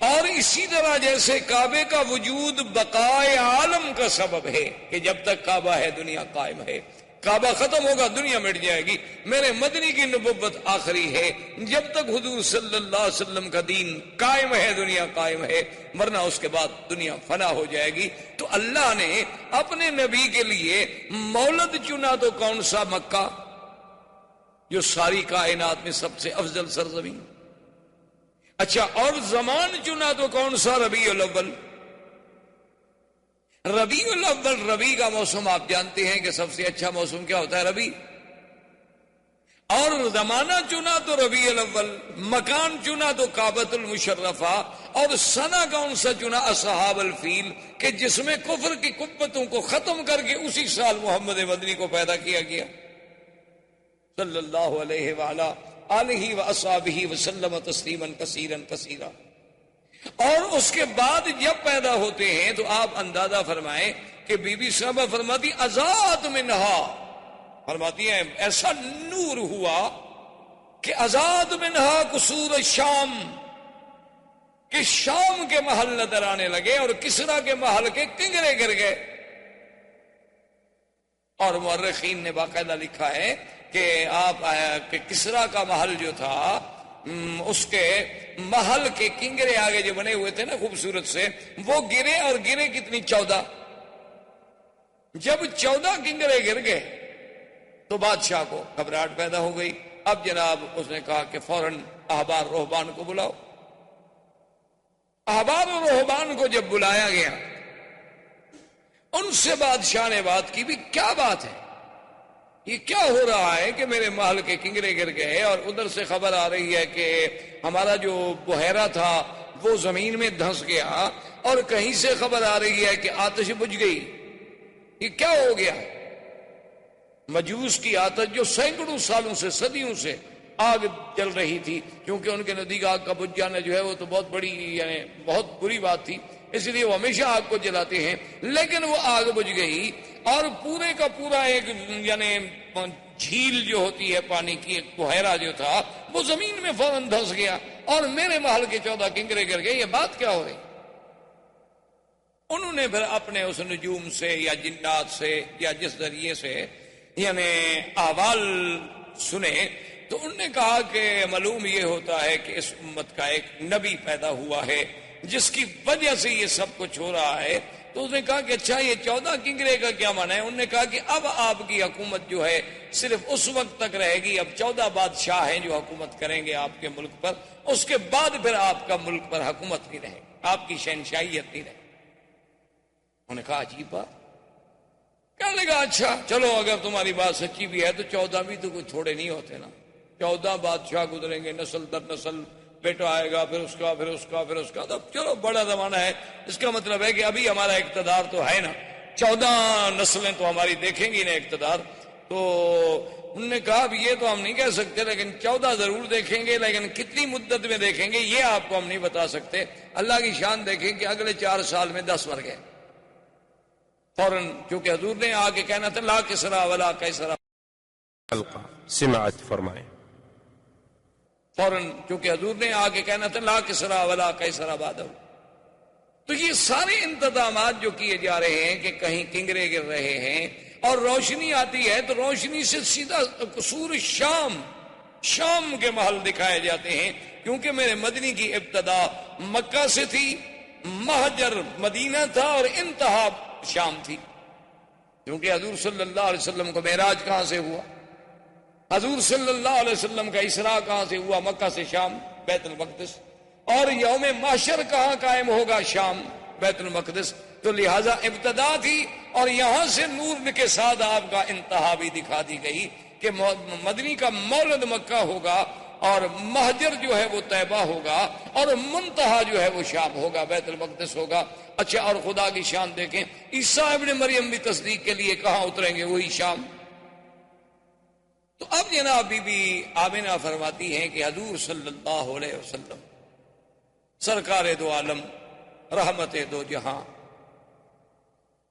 اور اسی طرح جیسے کعبے کا وجود بقائے عالم کا سبب ہے کہ جب تک کعبہ ہے دنیا قائم ہے، کعبہ ختم ہوگا دنیا مٹ جائے گی. میرے مدنی کی نبوت آخری ہے، جب تک حضور صلی اللہ علیہ وسلم کا دین قائم ہے دنیا قائم ہے، ورنہ اس کے بعد دنیا فنا ہو جائے گی. تو اللہ نے اپنے نبی کے لیے مولد چنا تو کون سا؟ مکہ، جو ساری کائنات میں سب سے افضل سرزمین. اچھا اور زمان چنا تو کون سا؟ ربیع الاول. ربیع الاول، ربیع کا موسم آپ جانتے ہیں کہ سب سے اچھا موسم کیا ہوتا ہے؟ ربیع. اور زمانہ چنا تو ربیع الاول، مکان چنا تو کعبۃ المشرفہ، اور سنہ کون سا چنا؟ اصحاب الفیل، کہ جس میں کفر کی قوتوں کو ختم کر کے اسی سال محمد مدنی کو پیدا کیا گیا صلی اللہ علیہ وآلہ آلہ واصحابہ وسلم تسلیما کثیرا کثیرا. اور اس کے بعد جب پیدا ہوتے ہیں تو آپ اندازہ فرمائیں کہ بی بی صاحبہ فرماتی ازاد منہا، فرماتی ہیں ایسا نور ہوا کہ ازاد منہا قصور الشام، کہ شام کے محل نظر آنے لگے اور کسرا کے محل کے کنگرے گر گئے. اور مورخین نے باقاعدہ لکھا ہے کہ آپ کہ کسرا کا محل جو تھا اس کے محل کے کنگرے آگے جو بنے ہوئے تھے نا خوبصورت سے، وہ گرے، اور گرے کتنی؟ 14. جب 14 کنگرے گر گئے تو بادشاہ کو گھبراہٹ پیدا ہو گئی. اب جناب اس نے کہا کہ فوراً احبار رہبان کو بلاؤ. احبار و رہبان کو جب بلایا گیا، ان سے بادشاہ نے بات کی، بھی کیا بات ہے، یہ کیا ہو رہا ہے کہ میرے محل کے کنگرے گر گئے، اور ادھر سے خبر آ رہی ہے کہ ہمارا جو بحیرہ تھا وہ زمین میں دھنس گیا، اور کہیں سے خبر آ رہی ہے کہ آتش بجھ گئی. یہ کیا ہو گیا؟ مجوس کی آتش جو سینکڑوں سالوں سے، صدیوں سے آگ جل رہی تھی، کیونکہ ان کے نزدیک آگ کا بجھ جانا جو ہے وہ تو بہت بڑی، یعنی بہت بری بات تھی، اس لیے وہ ہمیشہ آگ کو جلاتے ہیں. لیکن وہ آگ بجھ گئی، اور پورے کا پورا ایک یعنی جھیل جو ہوتی ہے پانی کی، ایک بحیرہ جو تھا وہ زمین میں فوراً دھنس گیا، اور میرے محل کے 14 کنگرے گر گئے. یہ بات کیا ہو رہی؟ انہوں نے پھر اپنے اس نجوم سے یا جنات سے یا جس ذریعے سے یعنی احوال سنے، تو انہوں نے کہا کہ معلوم یہ ہوتا ہے کہ اس امت کا ایک نبی پیدا ہوا ہے جس کی وجہ سے یہ سب کچھ ہو رہا ہے. تو اس نے کہا کہ اچھا یہ 14 کنگرے کا کیا معنی ہے؟ انہوں نے کہا کہ اب آپ کی حکومت جو ہے صرف اس وقت تک رہے گی، اب 14 بادشاہ ہیں جو حکومت کریں گے آپ کے ملک پر، اس کے بعد پھر آپ کا ملک پر حکومت نہیں رہے، آپ کی شہنشاہیت نہیں رہے. انہوں نے کہا عجیب بات. کہنے لگا اچھا چلو اگر تمہاری بات سچی بھی ہے تو 14 بھی تو کوئی تھوڑے نہیں ہوتے نا، 14 بادشاہ گزریں گے نسل در نسل، بیٹا آئے گا پھر اس کا پھر اس کا پھر اس کا، تو چلو بڑا زمانہ ہے. اس کا مطلب ہے کہ ابھی ہمارا اقتدار تو ہے نا، 14 نسلیں تو ہماری دیکھیں گی نا اقتدار. تو انہوں نے کہا اب یہ تو ہم نہیں کہہ سکتے، لیکن 14 ضرور دیکھیں گے، لیکن کتنی مدت میں دیکھیں گے یہ آپ کو ہم نہیں بتا سکتے. اللہ کی شان دیکھیں کہ اگلے 4 سال میں 10 مر گئے فوراً، کیونکہ حضور نے آ کے کہنا تھا لا کسرا ولا کیسرا.
سمعت فرمائے
فوراً، کیونکہ حضور نے آ کے کہنا تھا لا کسرا ولا کیسرا بعدہ. تو یہ سارے انتظامات جو کیے جا رہے ہیں کہ کہیں کنگرے گر رہے ہیں اور روشنی آتی ہے تو روشنی سے سیدھا قصور شام کے محل دکھائے جاتے ہیں، کیونکہ میرے مدنی کی ابتدا مکہ سے تھی، مہجر مدینہ تھا اور انتہا شام تھی. کیونکہ حضور صلی اللہ علیہ وسلم کو معراج کہاں سے ہوا؟ حضور صلی اللہ علیہ وسلم کا اسراء کہاں سے ہوا؟ مکہ سے شام. بیت المقدس، اور یوم محشر کہاں قائم ہوگا؟ شام، بیت المقدس. تو لہذا ابتدا تھی اور یہاں سے نور کے ساتھ آپ کا انتہا بھی دکھا دی گئی کہ مدنی کا مولد مکہ ہوگا اور مہجر جو ہے وہ طیبہ ہوگا اور منتہا جو ہے وہ شام ہوگا، بیت المقدس ہوگا. اچھا، اور خدا کی شان دیکھیں، عیسیٰ ابن مریم بھی تصدیق کے لیے کہاں اتریں گے؟ وہی شام. تو اب جناب بی بی آمنہ فرماتی ہیں کہ حضور صلی اللہ علیہ وسلم سرکار دو عالم، رحمت دو جہاں،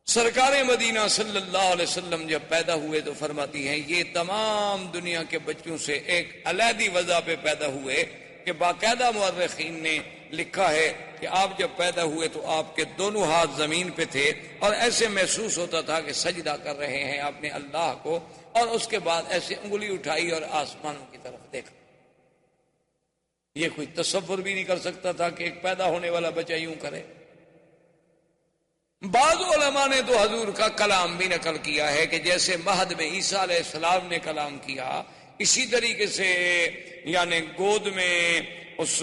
سرکار مدینہ صلی اللہ علیہ وسلم جب پیدا ہوئے تو فرماتی ہیں یہ تمام دنیا کے بچوں سے ایک علیحدی وجہ پہ پیدا ہوئے کہ باقاعدہ مورخین نے لکھا ہے کہ آپ جب پیدا ہوئے تو آپ کے دونوں ہاتھ زمین پہ تھے اور ایسے محسوس ہوتا تھا کہ سجدہ کر رہے ہیں اپنے اللہ کو، اور اس کے بعد ایسے انگلی اٹھائی اور آسمانوں کی طرف دیکھا. یہ کوئی تصور بھی نہیں کر سکتا تھا کہ ایک پیدا ہونے والا بچہ یوں کرے. بعض علماء نے تو حضور کا کلام بھی نقل کیا ہے کہ جیسے مہد میں عیسیٰ علیہ السلام نے کلام کیا، اسی طریقے سے یعنی گود میں اس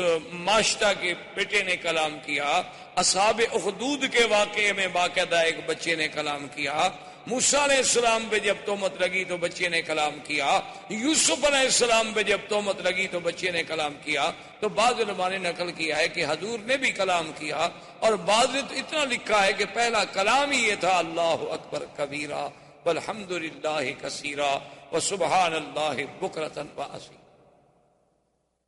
ماشتہ کے بیٹے نے کلام کیا، اصحاب اخدود کے واقعے میں باقاعدہ ایک بچے نے کلام کیا، موسیٰ علیہ السلام پہ جب تہمت لگی تو بچے نے کلام کیا، یوسف علیہ السلام پہ جب تہمت لگی تو بچے نے کلام کیا. تو بعض علماء نے نقل کیا ہے کہ حضور نے بھی کلام کیا، اور بعض نے تو اتنا لکھا ہے کہ پہلا کلام ہی یہ تھا اللہ اکبر کبیرہ والحمد للہ کثیرہ وسبحان اللہ بکرۃ واصیلا.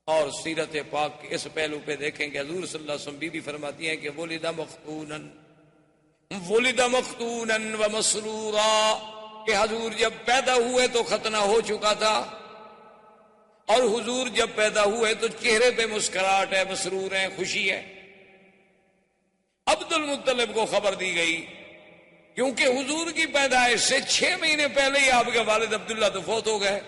اور سیرت پاک کے اس پہلو پہ دیکھیں کہ حضور صلی اللہ علیہ وسلم بھی فرماتی ہیں کہ ولد مختونا ومسرورا، کہ حضور جب پیدا ہوئے تو ختنہ ہو چکا تھا، اور حضور جب پیدا ہوئے تو چہرے پہ مسکراہٹ ہے، مسرور ہے، خوشی ہے. عبد المطلب کو خبر دی گئی کیونکہ حضور کی پیدائش سے 6 مہینے پہلے ہی آپ کے والد عبداللہ تو فوت ہو گئے.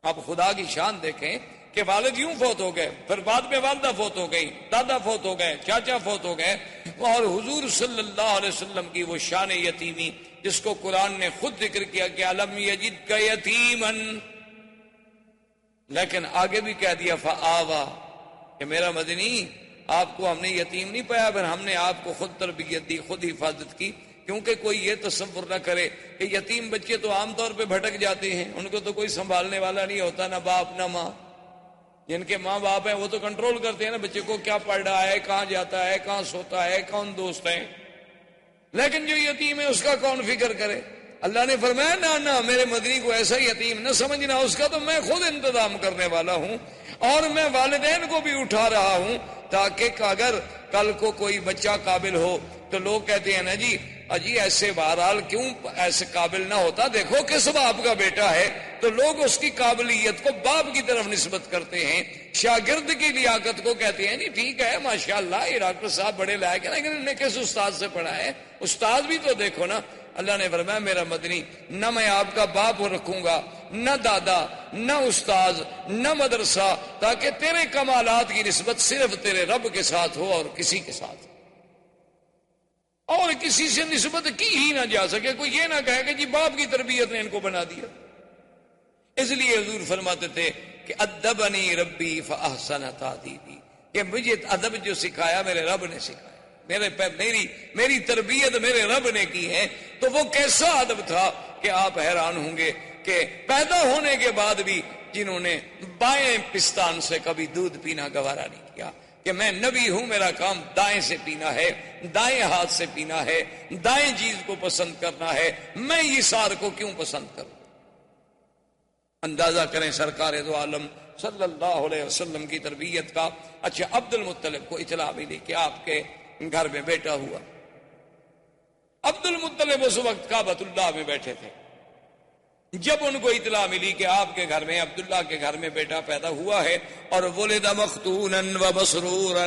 آپ خدا کی شان دیکھیں کہ والد یوں فوت ہو گئے، پھر بعد میں والدہ فوت ہو گئی، دادا فوت ہو گئے، چاچا فوت ہو گئے، اور حضور صلی اللہ علیہ وسلم کی وہ شان یتیمی جس کو قرآن نے خود ذکر کیا کہ الم یجدک یتیما، لیکن آگے بھی کہہ دیا فآوا، کہ میرا مدنی آپ کو ہم نے یتیم نہیں پایا، پھر ہم نے آپ کو خود تربیت دی، خود حفاظت کی. کیونکہ کوئی یہ تصور نہ کرے کہ یتیم بچے تو عام طور پہ بھٹک جاتے ہیں، ان کو تو کوئی سنبھالنے والا نہیں ہوتا، نہ باپ نہ ماں. جن کے ماں باپ ہیں وہ تو کنٹرول کرتے ہیں نا بچے کو، کیا پڑھ رہا ہے، کہاں جاتا ہے، کہاں سوتا ہے، کون دوست ہیں. لیکن جو یتیم ہے اس کا کون فکر کرے؟ اللہ نے فرمایا نہ میرے مدنی کو ایسا یتیم نہ سمجھنا، اس کا تو میں خود انتظام کرنے والا ہوں، اور میں والدین کو بھی اٹھا رہا ہوں تاکہ اگر کل کو کوئی بچہ قابل ہو تو لوگ کہتے ہیں نا جی اجی ایسے بہرحال کیوں ایسے قابل نہ ہوتا، دیکھو کس باپ کا بیٹا ہے، تو لوگ اس کی قابلیت کو باپ کی طرف نسبت کرتے ہیں، شاگرد کی لیاقت کو کہتے ہیں جی ٹھیک ہے ماشاءاللہ یہ ڈاکٹر صاحب بڑے لائق ہیں، لیکن انہوں نے کس استاد سے پڑھا ہے؟ استاد بھی تو دیکھو نا. اللہ نے فرمایا میرا مدنی نہ میں آپ کا باپ رکھوں گا، نہ دادا، نہ استاذ، نہ مدرسہ، تاکہ تیرے کمالات کی نسبت صرف تیرے رب کے ساتھ ہو اور کسی کے ساتھ، اور کسی سے نسبت کی ہی نہ جا سکے. کوئی یہ نہ کہے کہ جی باپ کی تربیت نے ان کو بنا دیا. اس لیے حضور فرماتے تھے کہ ادبنی ربی فاحسن تادیبی، کہ مجھے ادب جو سکھایا میرے رب نے سکھایا، میری تربیت میرے رب نے کی ہے. تو وہ کیسا ادب تھا کہ آپ حیران ہوں گے کہ پیدا ہونے کے بعد بھی جنہوں نے بائیں پستان سے کبھی دودھ پینا گوارا نہیں کیا، کہ میں نبی ہوں، میرا کام دائیں سے پینا ہے، دائیں ہاتھ سے پینا ہے، دائیں چیز کو پسند کرنا ہے، میں یہ سار کو کیوں پسند کروں. اندازہ کریں سرکار دو عالم صلی اللہ علیہ وسلم کی تربیت کا. اچھا، عبد المطلب کو اطلاع ملی کہ آپ کے گھر میں بیٹا ہوا. عبد المطلب اس وقت کعبۃ اللہ میں بیٹھے تھے. جب ان کو اطلاع ملی کہ آپ کے گھر میں عبداللہ کے گھر میں بیٹا پیدا ہوا ہے اور ولد مختونا ومسرورا،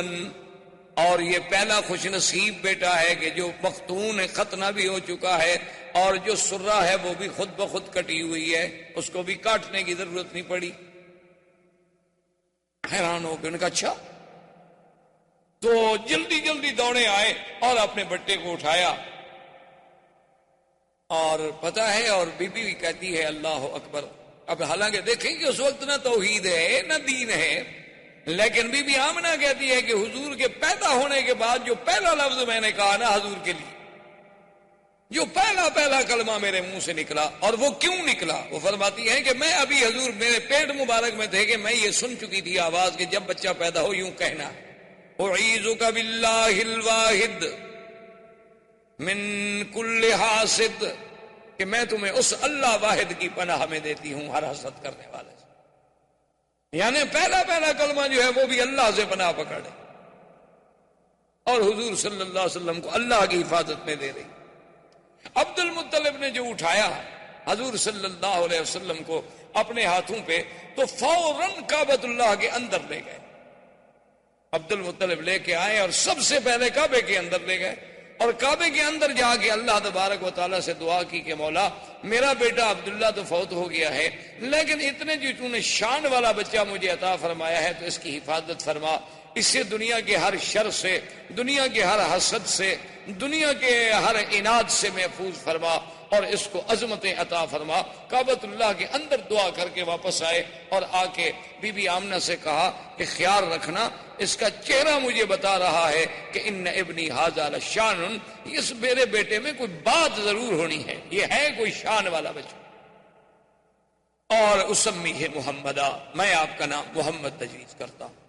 اور یہ پہلا خوش نصیب بیٹا ہے کہ جو مختون ہے، ختنہ بھی ہو چکا ہے، اور جو سرہ ہے وہ بھی خود بخود کٹی ہوئی ہے، اس کو بھی کاٹنے کی ضرورت نہیں پڑی. حیران ہو کے ان کا اچھا، تو جلدی جلدی دوڑے آئے اور اپنے بٹے کو اٹھایا، اور پتہ ہے، اور بی بی بھی کہتی ہے اللہ اکبر اب حالانکہ دیکھیں کہ اس وقت نہ توحید ہے نہ دین ہے، لیکن بی بی آمنہ کہتی ہے کہ حضور کے پیدا ہونے کے بعد جو پہلا لفظ میں نے کہا نا حضور کے لیے، جو پہلا کلمہ میرے منہ سے نکلا، اور وہ کیوں نکلا؟ وہ فرماتی ہے کہ میں ابھی حضور میرے پیٹ مبارک میں تھے کہ میں یہ سن چکی تھی آواز کہ جب بچہ پیدا ہو یوں کہنا، اعیذک باللہ الواحد من کل حاسد، کہ میں تمہیں اس اللہ واحد کی پناہ میں دیتی ہوں ہر حسد کرنے والے سے۔ یعنی پہلا کلمہ جو ہے وہ بھی اللہ سے پناہ پکڑے، اور حضور صلی اللہ علیہ وسلم کو اللہ کی حفاظت میں دے رہی۔ عبد المطلب نے جو اٹھایا حضور صلی اللہ علیہ وسلم کو اپنے ہاتھوں پہ، تو فوراً کعبۃ اللہ کے اندر لے گئے۔ عبد المطلب لے کے آئے اور سب سے پہلے کعبے کے اندر لے گئے، اور کعبے کے اندر جا کے اللہ تبارک و تعالیٰ سے دعا کی کہ مولا میرا بیٹا عبداللہ تو فوت ہو گیا ہے، لیکن اتنے جو تو نے شان والا بچہ مجھے عطا فرمایا ہے تو اس کی حفاظت فرما، اس سے دنیا کے ہر شر سے، دنیا کے ہر حسد سے، دنیا کے ہر عناد سے محفوظ فرما، اور اس کو عظمتیں عطا فرما۔ کعبۃ اللہ کے اندر دعا کر کے واپس آئے، اور آ کے بی بی آمنہ سے کہا کہ خیال رکھنا اس کا چہرہ مجھے بتا رہا ہے کہ ان ابنی ھذا لشان، اس میرے بیٹے میں کوئی بات ضرور ہونی ہے، یہ ہے کوئی شان والا بچہ۔ اور اسمیہ محمدہ، میں آپ کا نام محمد تجویز کرتا ہوں۔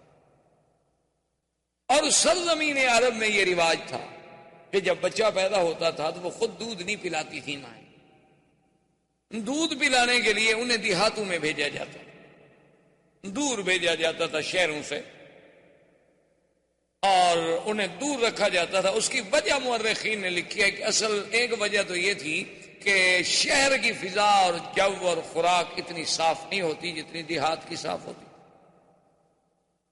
اور سرزمین عرب میں یہ رواج تھا کہ جب بچہ پیدا ہوتا تھا تو وہ خود دودھ نہیں پلاتی تھی مائیں، دودھ پلانے کے لیے انہیں دیہاتوں میں بھیجا جاتا، دور بھیجا جاتا تھا شہروں سے، اور انہیں دور رکھا جاتا تھا۔ اس کی وجہ مورخین نے لکھی ہے کہ اصل ایک وجہ تو یہ تھی کہ شہر کی فضا اور جو اور خوراک اتنی صاف نہیں ہوتی جتنی دیہات کی صاف ہوتی۔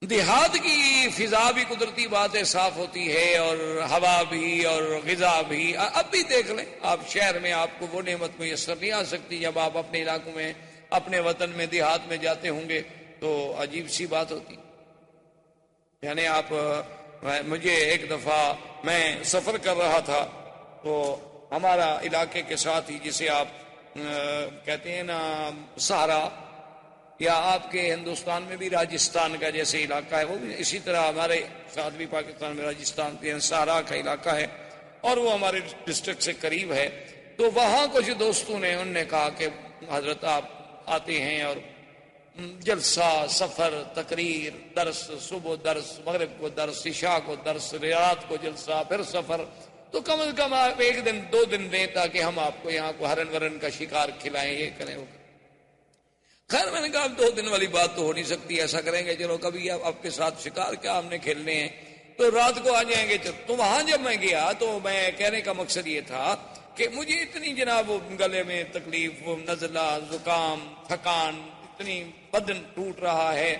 دیہات کی فضا بھی قدرتی بات ہے صاف ہوتی ہے، اور ہوا بھی اور غذا بھی۔ اب بھی دیکھ لیں آپ، شہر میں آپ کو وہ نعمت میسر نہیں آ سکتی، جب آپ اپنے علاقوں میں، اپنے وطن میں، دیہات میں جاتے ہوں گے تو عجیب سی بات ہوتی۔ یعنی آپ، مجھے ایک دفعہ میں سفر کر رہا تھا تو ہمارا علاقے کے ساتھ ہی، جسے آپ کہتے ہیں نا سہارا، یا آپ کے ہندوستان میں بھی راجستھان کا جیسے علاقہ ہے، وہ بھی اسی طرح ہمارے ساتھ بھی پاکستان میں راجستھان کے سہارا کا علاقہ ہے، اور وہ ہمارے ڈسٹرکٹ سے قریب ہے۔ تو وہاں کچھ دوستوں نے، انہوں نے کہا کہ حضرت آپ آتے ہیں اور جلسہ، سفر، تقریر، درس، صبح درس، مغرب کو درس، عشاء کو درس، رات کو جلسہ، پھر سفر، تو کم از کم آپ ایک دن 2 دن دیں تاکہ ہم آپ کو یہاں کو ہرن ورن کا شکار کھلائیں، یہ کریں وہ۔ خیر میں نے کہا 2 دن والی بات تو ہو نہیں سکتی، ایسا کریں گے چلو کبھی آپ کے ساتھ شکار کیا ہم نے کھیلنے ہیں، تو رات کو آ جائیں گے۔ تو وہاں جب میں گیا تو میں کہنے کا مقصد یہ تھا کہ مجھے اتنی جناب گلے میں تکلیف، نزلہ، زکام، تھکان، اتنی بدن ٹوٹ رہا ہے۔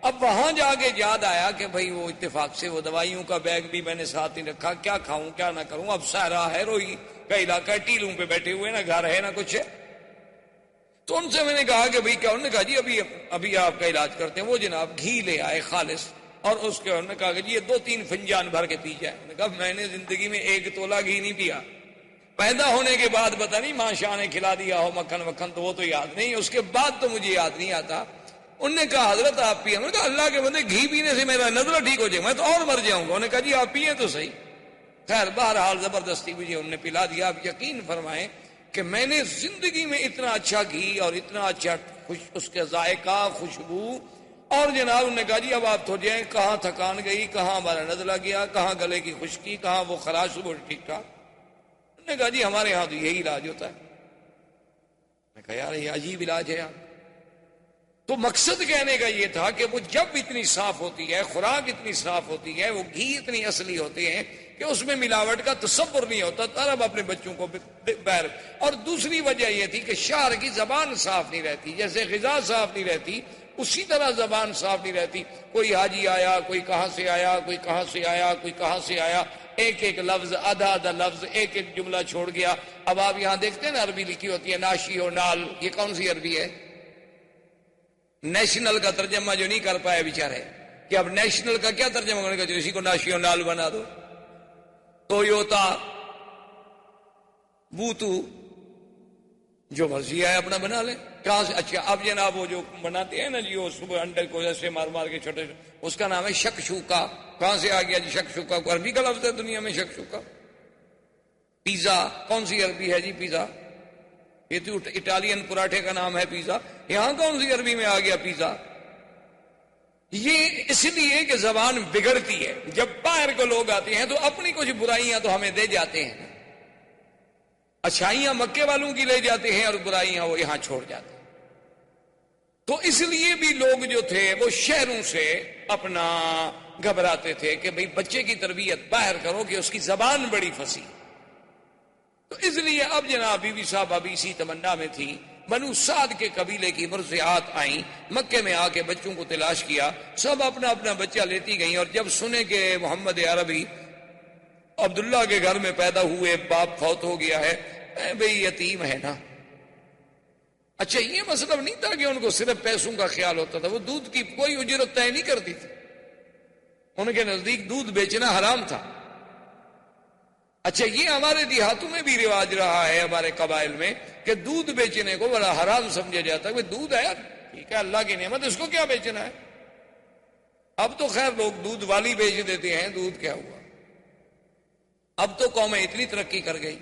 اب وہاں جا کے یاد آیا کہ بھئی وہ اتفاق سے وہ دوائیوں کا بیگ بھی میں نے ساتھ نہیں رکھا، کیا کھاؤں کیا نہ کروں۔ اب صحرا ہے، روئی کا علاقہ ہے، ٹیلوں پہ بیٹھے ہوئے، نہ گھر ہے نہ کچھ ہے۔ تو ان سے میں نے کہا کہ بھئی کیا؟ انہوں نے کہا جی ابھی آپ کا علاج کرتے ہیں۔ وہ جناب گھی لے آئے خالص، اور اس کے انہوں نے کہا کہ جی یہ 2-3 فنجان بھر کے پی جائے۔ انہوں نے کہا میں نے زندگی میں 1 تولہ گھی نہیں پیا، پیدا ہونے کے بعد پتہ نہیں ماں شاہ نے کھلا دیا ہو مکھن وکھن تو وہ تو یاد نہیں، اس کے بعد تو مجھے یاد نہیں آتا۔ انہوں نے کہا حضرت آپ پیے؟ انہوں نے کہا اللہ کے بندے گھی پینے سے میرا نزلہ ٹھیک ہو جائے، میں تو اور مر جاؤں گا۔ انہوں نے کہا جی آپ پیئے تو صحیح۔ خیر بہرحال زبردستی مجھے انہوں نے پلا دیا۔ آپ یقین فرمائیں کہ میں نے زندگی میں اتنا اچھا گھی اور اتنا اچھا اس کے ذائقہ، خوشبو، اور جناب انہوں نے کہا جی اب آپ تھوڑ جائیں، کہاں تھکان گئی، کہاں ہمارا نزلہ گیا، کہاں گلے کی خشکی، کہاں وہ خراش، وہ ٹھیک ٹھاک۔ انہوں نے کہا جی ہمارے یہاں تو یہی علاج ہوتا ہے۔ میں کہا یار یہ عجیب علاج ہے یار۔ تو مقصد کہنے کا یہ تھا کہ وہ جب اتنی صاف ہوتی ہے، خوراک اتنی صاف ہوتی ہے، وہ گھی اتنی اصلی ہوتے ہیں کہ اس میں ملاوٹ کا تصور نہیں ہوتا، تو عرب اپنے بچوں کو بیر۔ اور دوسری وجہ یہ تھی کہ شہر کی زبان صاف نہیں رہتی، جیسے غذا صاف نہیں رہتی اسی طرح زبان صاف نہیں رہتی۔ کوئی حاجی آیا، کوئی کہاں سے آیا، کوئی کہاں سے آیا، کوئی کہاں سے آیا، ایک لفظ، آدھا لفظ، ایک جملہ چھوڑ گیا۔ اب آپ یہاں دیکھتے ہیں نا عربی لکھی ہوتی ہے ناشی و نال، یہ کون سی عربی ہے؟ نیشنل کا ترجمہ جو نہیں کر پائے بیچارے، کہ اب نیشنل کا کیا ترجمہ کرنے کا، اسی کو ناشی و نال بنا دو، ٹویوتا، بوتو، جو مرضی آئے اپنا بنا لیں۔ کہاں سے؟ اچھا اب جناب وہ جو بناتے ہیں نا جی وہ صبح انڈے کو ایسے مار مار کے چھوٹے، اس کا نام ہے شکشوکا. کہاں سے آ گیا جی شکشوکا؟ کو عربی کا لفظ ہے دنیا میں شکشوکا. پیزا کون سی عربی ہے جی پیزا؟ یہ تو اٹالین پراٹھے کا نام ہے پیزا. یہاں کون سی عربی میں آ گیا پیزا؟ یہ اس لیے کہ زبان بگڑتی ہے. جب باہر کو لوگ آتے ہیں تو اپنی کچھ برائیاں تو ہمیں دے جاتے ہیں، اچھائیاں مکے والوں کی لے جاتے ہیں اور برائیاں وہ یہاں چھوڑ جاتے ہیں. تو اس لیے بھی لوگ جو تھے وہ شہروں سے اپنا گھبراتے تھے کہ بھئی بچے کی تربیت باہر کرو کہ اس کی زبان بڑی فصیح. تو اس لیے اب جناب بی بی صاحب ابھی اسی تمنا میں تھی. بنو سعد کے قبیلے کی مرضعات آئیں، مکے میں آ کے بچوں کو تلاش کیا، سب اپنا اپنا بچہ لیتی گئیں. اور جب سنے کہ محمد عربی عبداللہ کے گھر میں پیدا ہوئے، باپ فوت ہو گیا ہے، بھئی یتیم ہے نا. اچھا یہ مطلب نہیں تھا کہ ان کو صرف پیسوں کا خیال ہوتا تھا، وہ دودھ کی کوئی اجرت طے نہیں کرتی تھی، ان کے نزدیک دودھ بیچنا حرام تھا. اچھا یہ ہمارے دیہاتوں میں بھی رواج رہا ہے، ہمارے قبائل میں، کہ دودھ بیچنے کو بڑا حرام سمجھا جاتا ہے. دودھ ہے یار ٹھیک ہے، اللہ کی نعمت، اس کو کیا بیچنا ہے. اب تو خیر لوگ دودھ والی بیچ دیتے ہیں، دودھ کیا ہوا، اب تو قومیں اتنی ترقی کر گئی.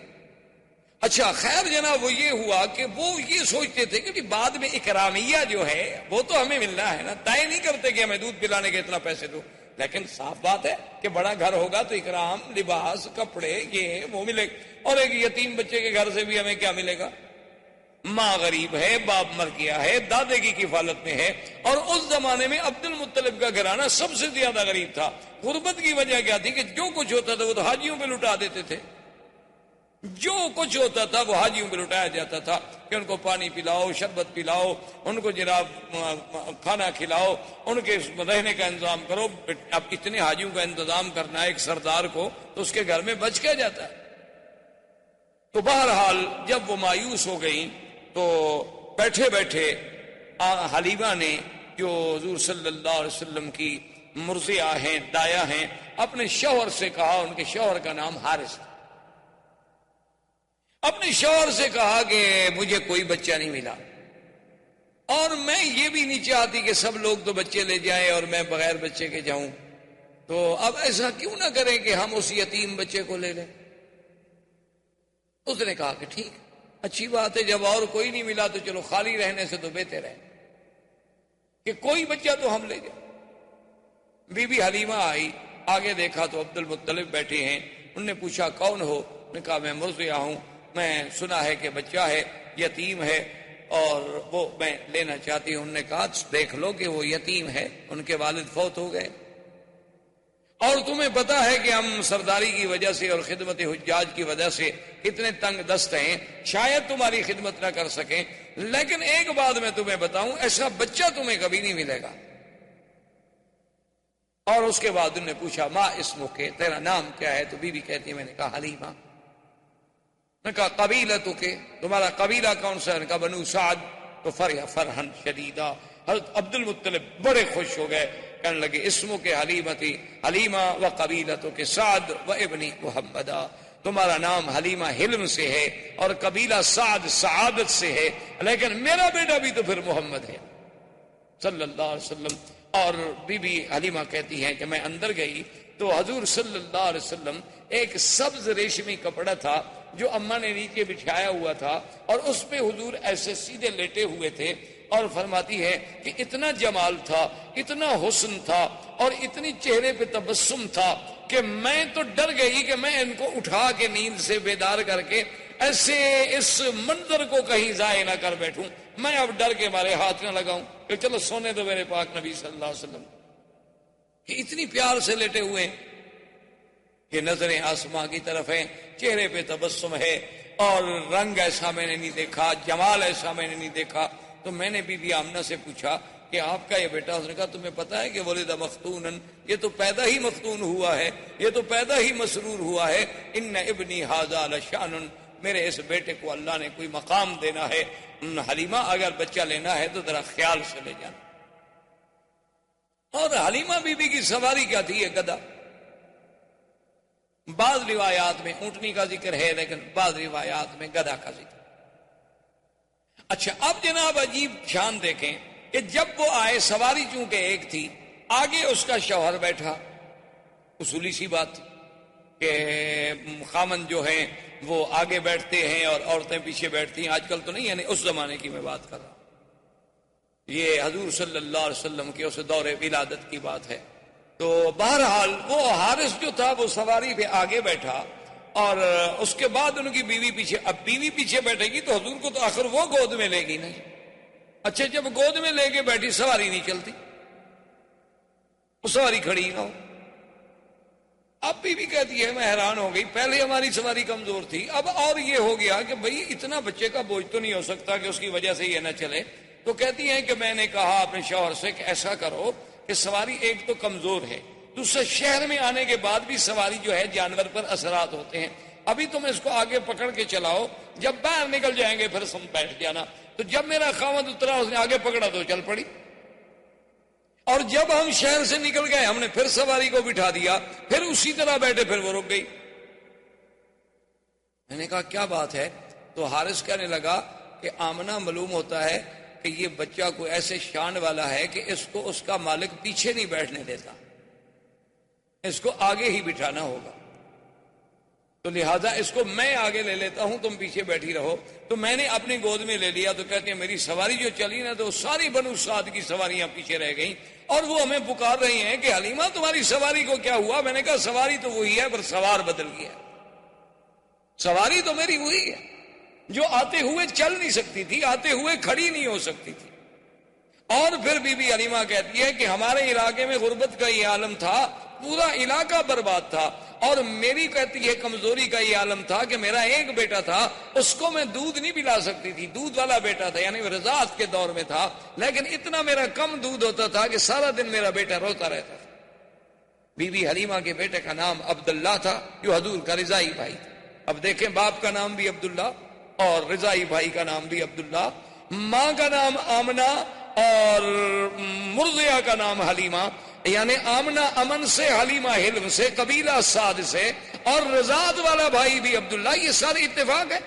اچھا خیر جناب وہ یہ ہوا کہ وہ یہ سوچتے تھے کہ بعد میں اکرامیہ جو ہے وہ تو ہمیں ملنا ہے نا. طے نہیں کرتے کہ ہمیں دودھ پلانے کے اتنا پیسے دو، لیکن صاف بات ہے کہ بڑا گھر ہوگا تو اکرام، لباس، کپڑے، یہ وہ ملے گا. اور ایک یتیم بچے کے گھر سے بھی ہمیں کیا ملے گا؟ ماں غریب ہے، باپ مر گیا ہے، دادے کی کفالت میں ہے. اور اس زمانے میں عبد المطلب کا گھرانہ سب سے زیادہ غریب تھا. غربت کی وجہ کیا تھی کہ جو کچھ ہوتا تھا وہ تو حاجیوں پہ لٹا دیتے تھے. جو کچھ ہوتا تھا وہ حاجیوں پہ لٹایا جاتا تھا کہ ان کو پانی پلاؤ، شربت پلاؤ، ان کو جناب کھانا کھلاؤ، ان کے رہنے کا انتظام کرو. اب اتنے حاجیوں کا انتظام کرنا ہے ایک سردار کو، تو اس کے گھر میں بچ کیا جاتا ہے. تو بہرحال جب وہ مایوس ہو گئیں تو بیٹھے بیٹھے حلیمہ نے جو حضور صلی اللہ علیہ وسلم کی مرضعہ ہیں، دایا ہیں، اپنے شوہر سے کہا، ان کے شوہر کا نام حارث تھا، اپنے شوہر سے کہا کہ مجھے کوئی بچہ نہیں ملا اور میں یہ بھی نہیں چاہتی کہ سب لوگ تو بچے لے جائیں اور میں بغیر بچے کے جاؤں، تو اب ایسا کیوں نہ کریں کہ ہم اس یتیم بچے کو لے لیں. اس نے کہا کہ ٹھیک اچھی بات ہے، جب اور کوئی نہیں ملا تو چلو خالی رہنے سے تو بہتر ہے کہ کوئی بچہ تو ہم لے جائیں. بی بی حلیمہ آئی، آگے دیکھا تو عبد المطلب بیٹھے ہیں. انہوں نے پوچھا کون ہو؟ نے کہا میں مرضعہ ہوں، میں سنا ہے کہ بچہ ہے، یتیم ہے اور وہ میں لینا چاہتی ہوں. انہوں نے کہا دیکھ لو کہ وہ یتیم ہے، ان کے والد فوت ہو گئے اور تمہیں پتا ہے کہ ہم سرداری کی وجہ سے اور خدمت حجاج کی وجہ سے اتنے تنگ دست ہیں، شاید تمہاری خدمت نہ کر سکیں، لیکن ایک بات میں تمہیں بتاؤں، ایسا بچہ تمہیں کبھی نہیں ملے گا. اور اس کے بعد انہوں نے پوچھا ما اسمک، تیرا نام کیا ہے؟ تو بی بی کہتی ہے میں نے کہا حلیمہ. نے کہا قبیلتک، تمہارا قبیلہ کون سا؟ نے کہا بنو سعد. تو فرحن شدیدہ، حضرت عبد المطلب بڑے خوش ہو گئے، کہنے لگے اسمک حلیمتی حلیمہ و قبیلتک سعد و ابنی محمدہ، تمہارا نام حلیمہ حلم سے ہے اور قبیلہ سعد سعادت سے ہے، لیکن میرا بیٹا بھی تو پھر محمد ہے صلی اللہ علیہ وسلم. اور بی بی حلیمہ کہتی ہیں کہ میں اندر گئی تو حضور صلی اللہ علیہ وسلم ایک سبز ریشمی کپڑا تھا جو اماں نے نیچے بچھایا ہوا تھا اور اس پہ حضور ایسے سیدھے لیٹے ہوئے تھے. اور فرماتی ہے کہ اتنا جمال تھا، اتنا حسن تھا اور اتنی چہرے پہ تبسم تھا کہ میں تو ڈر گئی کہ میں ان کو اٹھا کے نیند سے بیدار کر کے ایسے اس منظر کو کہیں ضائع نہ کر بیٹھوں. میں اب ڈر کے مارے ہاتھ نہ لگاؤں کہ چلو سونے دو میرے پاک نبی صلی اللہ علیہ وسلم، کہ اتنی پیار سے لیٹے ہوئے کہ نظریں آسماں کی طرف ہیں، چہرے پہ تبسم ہے اور رنگ ایسا میں نے نہیں دیکھا، جمال ایسا میں نے نہیں دیکھا. تو میں نے بی بی آمنہ سے پوچھا کہ آپ کا یہ بیٹا؟ اس نے کہا تمہیں پتا ہے کہ ولد مختونن، یہ تو پیدا ہی مختون ہوا ہے، یہ تو پیدا ہی مسرور ہوا ہے. ان ابنی ھذا لشان، میرے اس بیٹے کو اللہ نے کوئی مقام دینا ہے. حلیمہ اگر بچہ لینا ہے تو ذرا خیال سے لے جانا. اور حلیمہ بی بی کی سواری کیا تھی؟ یہ گدھا. بعض روایات میں اونٹنی کا ذکر ہے لیکن بعض روایات میں گدھا کا ذکر. اچھا اب جناب عجیب شان دیکھیں کہ جب وہ آئے، سواری چونکہ ایک تھی، آگے اس کا شوہر بیٹھا، اصولی سی بات تھی کہ خامن جو ہیں وہ آگے بیٹھتے ہیں اور عورتیں پیچھے بیٹھتی ہیں، آج کل تو نہیں، یعنی اس زمانے کی میں بات کر رہا ہوں، یہ حضور صلی اللہ علیہ وسلم کے اس دور ولادت کی بات ہے۔ تو بہرحال وہ حارث جو تھا وہ سواری پہ آگے بیٹھا اور اس کے بعد ان کی بیوی پیچھے۔ اب بیوی پیچھے بیٹھے گی تو حضور کو تو آخر وہ گود میں لے گی نہیں۔ اچھا جب گود میں لے کے بیٹھی، سواری نہیں چلتی، وہ سواری کھڑی نہ ہو۔ اب بیوی کہتی ہے میں حیران ہو گئی، پہلے ہماری سواری کمزور تھی، اب اور یہ ہو گیا کہ بھئی اتنا بچے کا بوجھ تو نہیں ہو سکتا کہ اس کی وجہ سے یہ نہ چلے۔ تو کہتی ہیں کہ میں نے کہا اپنے شوہر سے کہ ایسا کرو کہ سواری ایک تو کمزور ہے، دوسرے شہر میں آنے کے بعد بھی سواری جو ہے جانور پر اثرات ہوتے ہیں، ابھی تم اس کو آگے پکڑ کے چلاؤ، جب باہر نکل جائیں گے پھر تم بیٹھ جانا۔ تو جب میرا خاوند اترا، اس نے آگے پکڑا تو چل پڑی، اور جب ہم شہر سے نکل گئے ہم نے پھر سواری کو بٹھا دیا، پھر اسی طرح بیٹھے، پھر وہ رک گئی۔ میں نے کہا کیا بات ہے؟ تو حارث کہنے لگا کہ آمنہ معلوم ہوتا ہے کہ یہ بچہ کوئی ایسے شان والا ہے کہ اس کو اس کا مالک پیچھے نہیں بیٹھنے دیتا، اس کو آگے ہی بٹھانا ہوگا، تو لہذا اس کو میں آگے لے لیتا ہوں، تم پیچھے بیٹھی رہو۔ تو میں نے اپنی گود میں لے لیا۔ تو کہتے ہیں میری سواری جو چلی نا تو ساری بنو سعد کی سواریاں پیچھے رہ گئیں، اور وہ ہمیں پکار رہی ہیں کہ حلیمہ تمہاری سواری کو کیا ہوا؟ میں نے کہا سواری تو وہی ہے پر سوار بدل گیا، سواری تو میری وہی ہے جو آتے ہوئے چل نہیں سکتی تھی، آتے ہوئے کھڑی نہیں ہو سکتی تھی۔ اور پھر بی بی حلیمہ کہتی ہے کہ ہمارے علاقے میں غربت کا یہ عالم تھا، پورا علاقہ برباد تھا، اور میری کہتی ہے کمزوری کا یہ عالم تھا کہ میرا ایک بیٹا تھا، اس کو میں دودھ نہیں پلا سکتی تھی، دودھ والا بیٹا تھا، یعنی رضاعت کے دور میں تھا، لیکن اتنا میرا کم دودھ ہوتا تھا کہ سارا دن میرا بیٹا روتا رہتا تھا۔ بی بی حلیمہ کے بیٹے کا نام عبداللہ تھا، جو حضور کا رضائی بھائی تھا۔ اب دیکھیں باپ کا نام بھی عبداللہ اور رضائی بھائی کا نام بھی عبداللہ، ماں کا نام آمنہ اور مرضیہ کا نام حلیمہ، یعنی آمنہ امن سے، حلیمہ حلم سے، قبیلہ سعد سے، اور رضاعت والا بھائی بھی عبداللہ۔ یہ سارے اتفاق ہے۔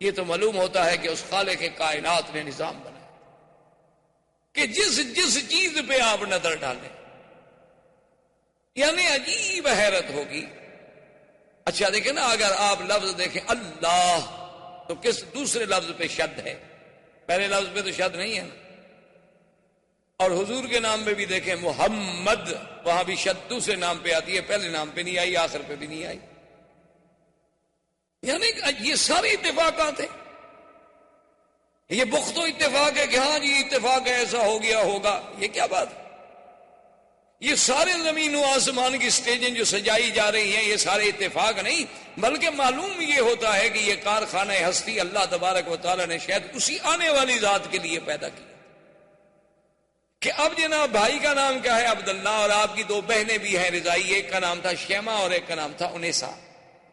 یہ تو معلوم ہوتا ہے کہ اس خالق کائنات نے نظام بنایا کہ جس جس چیز پہ آپ نظر ڈالیں، یعنی عجیب حیرت ہوگی۔ اچھا دیکھیں نا، اگر آپ لفظ دیکھیں اللہ تو کس دوسرے لفظ پہ شد ہے، پہلے لفظ پہ تو شد نہیں ہے نا۔ اور حضور کے نام پہ بھی دیکھیں محمد، وہاں بھی شد دوسرے نام پہ آتی ہے، پہلے نام پہ نہیں آئی، آخر پہ بھی نہیں آئی۔ یعنی یہ سارے اتفاقات ہیں۔ یہ بخت و اتفاق ہے کہ ہاں جی اتفاق ہے، ایسا ہو گیا ہوگا، یہ کیا بات ہے؟ یہ سارے زمین و آسمان کی سٹیجیں جو سجائی جا رہی ہیں، یہ سارے اتفاق نہیں، بلکہ معلوم یہ ہوتا ہے کہ یہ کارخانہ ہستی اللہ تبارک و تعالی نے شاید اسی آنے والی ذات کے لیے پیدا کیا کہ اب جناب بھائی کا نام کیا ہے؟ عبداللہ، اور آپ کی دو بہنیں بھی ہیں رضائی، ایک کا نام تھا شیمہ اور ایک کا نام تھا انیسا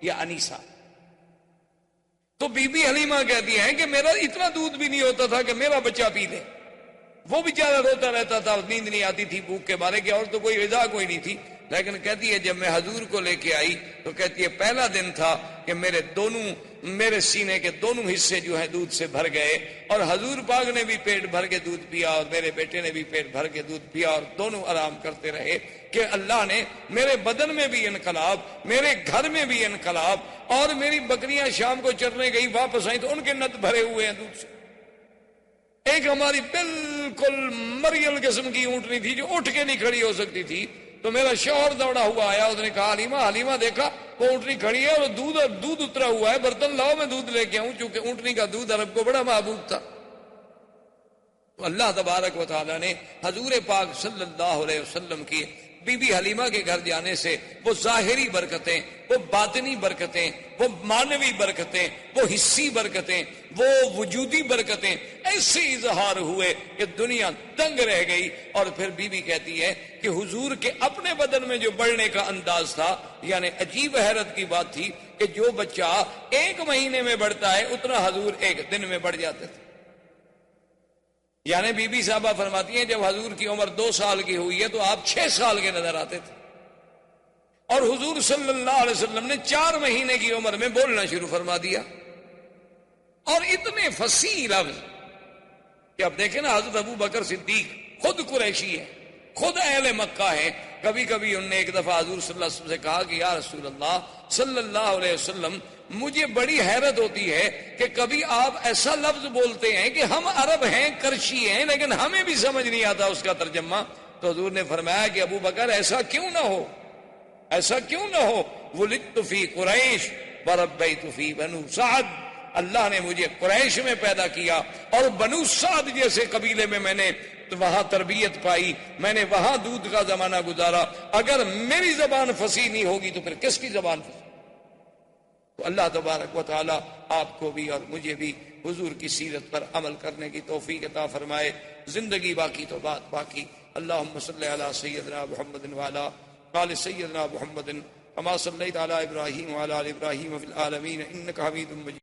یا انیسا۔ تو بی بی حلیمہ کہتی ہیں کہ میرا اتنا دودھ بھی نہیں ہوتا تھا کہ میرا بچہ پی لے، وہ بیچارہ روتا رہتا تھا، نیند نہیں آتی تھی بھوک کے مارے، کہ اور تو کوئی غذا کوئی نہیں تھی۔ لیکن کہتی ہے جب میں حضور کو لے کے آئی تو کہتی ہے پہلا دن تھا کہ میرے سینے کے دونوں حصے جو ہیں دودھ سے بھر گئے، اور حضور پاک نے بھی پیٹ بھر کے دودھ پیا اور میرے بیٹے نے بھی پیٹ بھر کے دودھ پیا، اور دونوں آرام کرتے رہے کہ اللہ نے میرے بدن میں بھی انقلاب، میرے گھر میں بھی انقلاب، اور میری بکریاں شام کو چرنے گئی، واپس آئیں تو ان کے نت بھرے ہوئے ہیں دودھ سے۔ ایک ہماری بالکل مریل قسم کی اونٹنی تھی جو اٹھ کے نہیں کھڑی ہو سکتی تھی، تو میرا شوہر دوڑا ہوا آیا، اس نے کہا حلیمہ دیکھا وہ اونٹنی کھڑی ہے اور دودھ اترا ہوا ہے، برتن لاؤ میں دودھ لے کے آؤں، چونکہ اونٹنی کا دودھ عرب کو بڑا محبوب تھا۔ تو اللہ تبارک و تعالیٰ نے حضور پاک صلی اللہ علیہ وسلم کی بی بی حلیمہ کے گھر جانے سے وہ ظاہری برکتیں، وہ باطنی برکتیں، وہ معنوی برکتیں، وہ حصی برکتیں، وہ وجودی برکتیں ایسے اظہار ہوئے کہ دنیا دنگ رہ گئی۔ اور پھر بی بی کہتی ہے کہ حضور کے اپنے بدن میں جو بڑھنے کا انداز تھا، یعنی عجیب حیرت کی بات تھی کہ جو بچہ 1 مہینے میں بڑھتا ہے اتنا حضور 1 دن میں بڑھ جاتے تھے۔ یعنی بی بی صاحبہ فرماتی ہیں جب حضور کی عمر 2 سال کی ہوئی ہے تو آپ 6 سال کے نظر آتے تھے، اور حضور صلی اللہ علیہ وسلم نے 4 مہینے کی عمر میں بولنا شروع فرما دیا۔ اور اتنے فصیح لفظ کہ اب دیکھیں نا، حضرت ابو بکر صدیق خود قریشی ہے، خود اہل مکہ ہے. کبھی کبھی انہوں نے ایک دفعہ حضور صلی اللہ علیہ وسلم سے کہا کہ یا رسول اللہ صلی اللہ علیہ وسلم، مجھے بڑی حیرت ہوتی ہے کہ کبھی آپ ایسا لفظ بولتے ہیں کہ ہم عرب ہیں، کرشی ہیں، لیکن ہمیں بھی سمجھ نہیں آتا اس کا ترجمہ. تو حضور نے فرمایا کہ ابو بکر ایسا کیوں نہ ہو، ایسا کیوں نہ ہو. ولدت فی قریش وربیت فی بنو سعد، اللہ نے مجھے قریش میں پیدا کیا اور بنو سعد جیسے قبیلے میں نے وہاں تربیت پائی، میں نے وہاں دودھ کا زمانہ گزارا. اگر میری زبان فصیح نہیں ہوگی تو پھر کس کی زبان فصیح؟ تو اللہ تبارک و تعالی آپ کو بھی اور مجھے بھی حضور کی سیرت پر عمل کرنے کی توفیق عطا فرمائے. زندگی باقی تو بات باقی. اللہم صلی علی سیدنا محمد وعلی آل سیدنا محمد کما صلیت علی ابراہیم وعلی آل ابراہیم فی العالمین انک حمید مجید.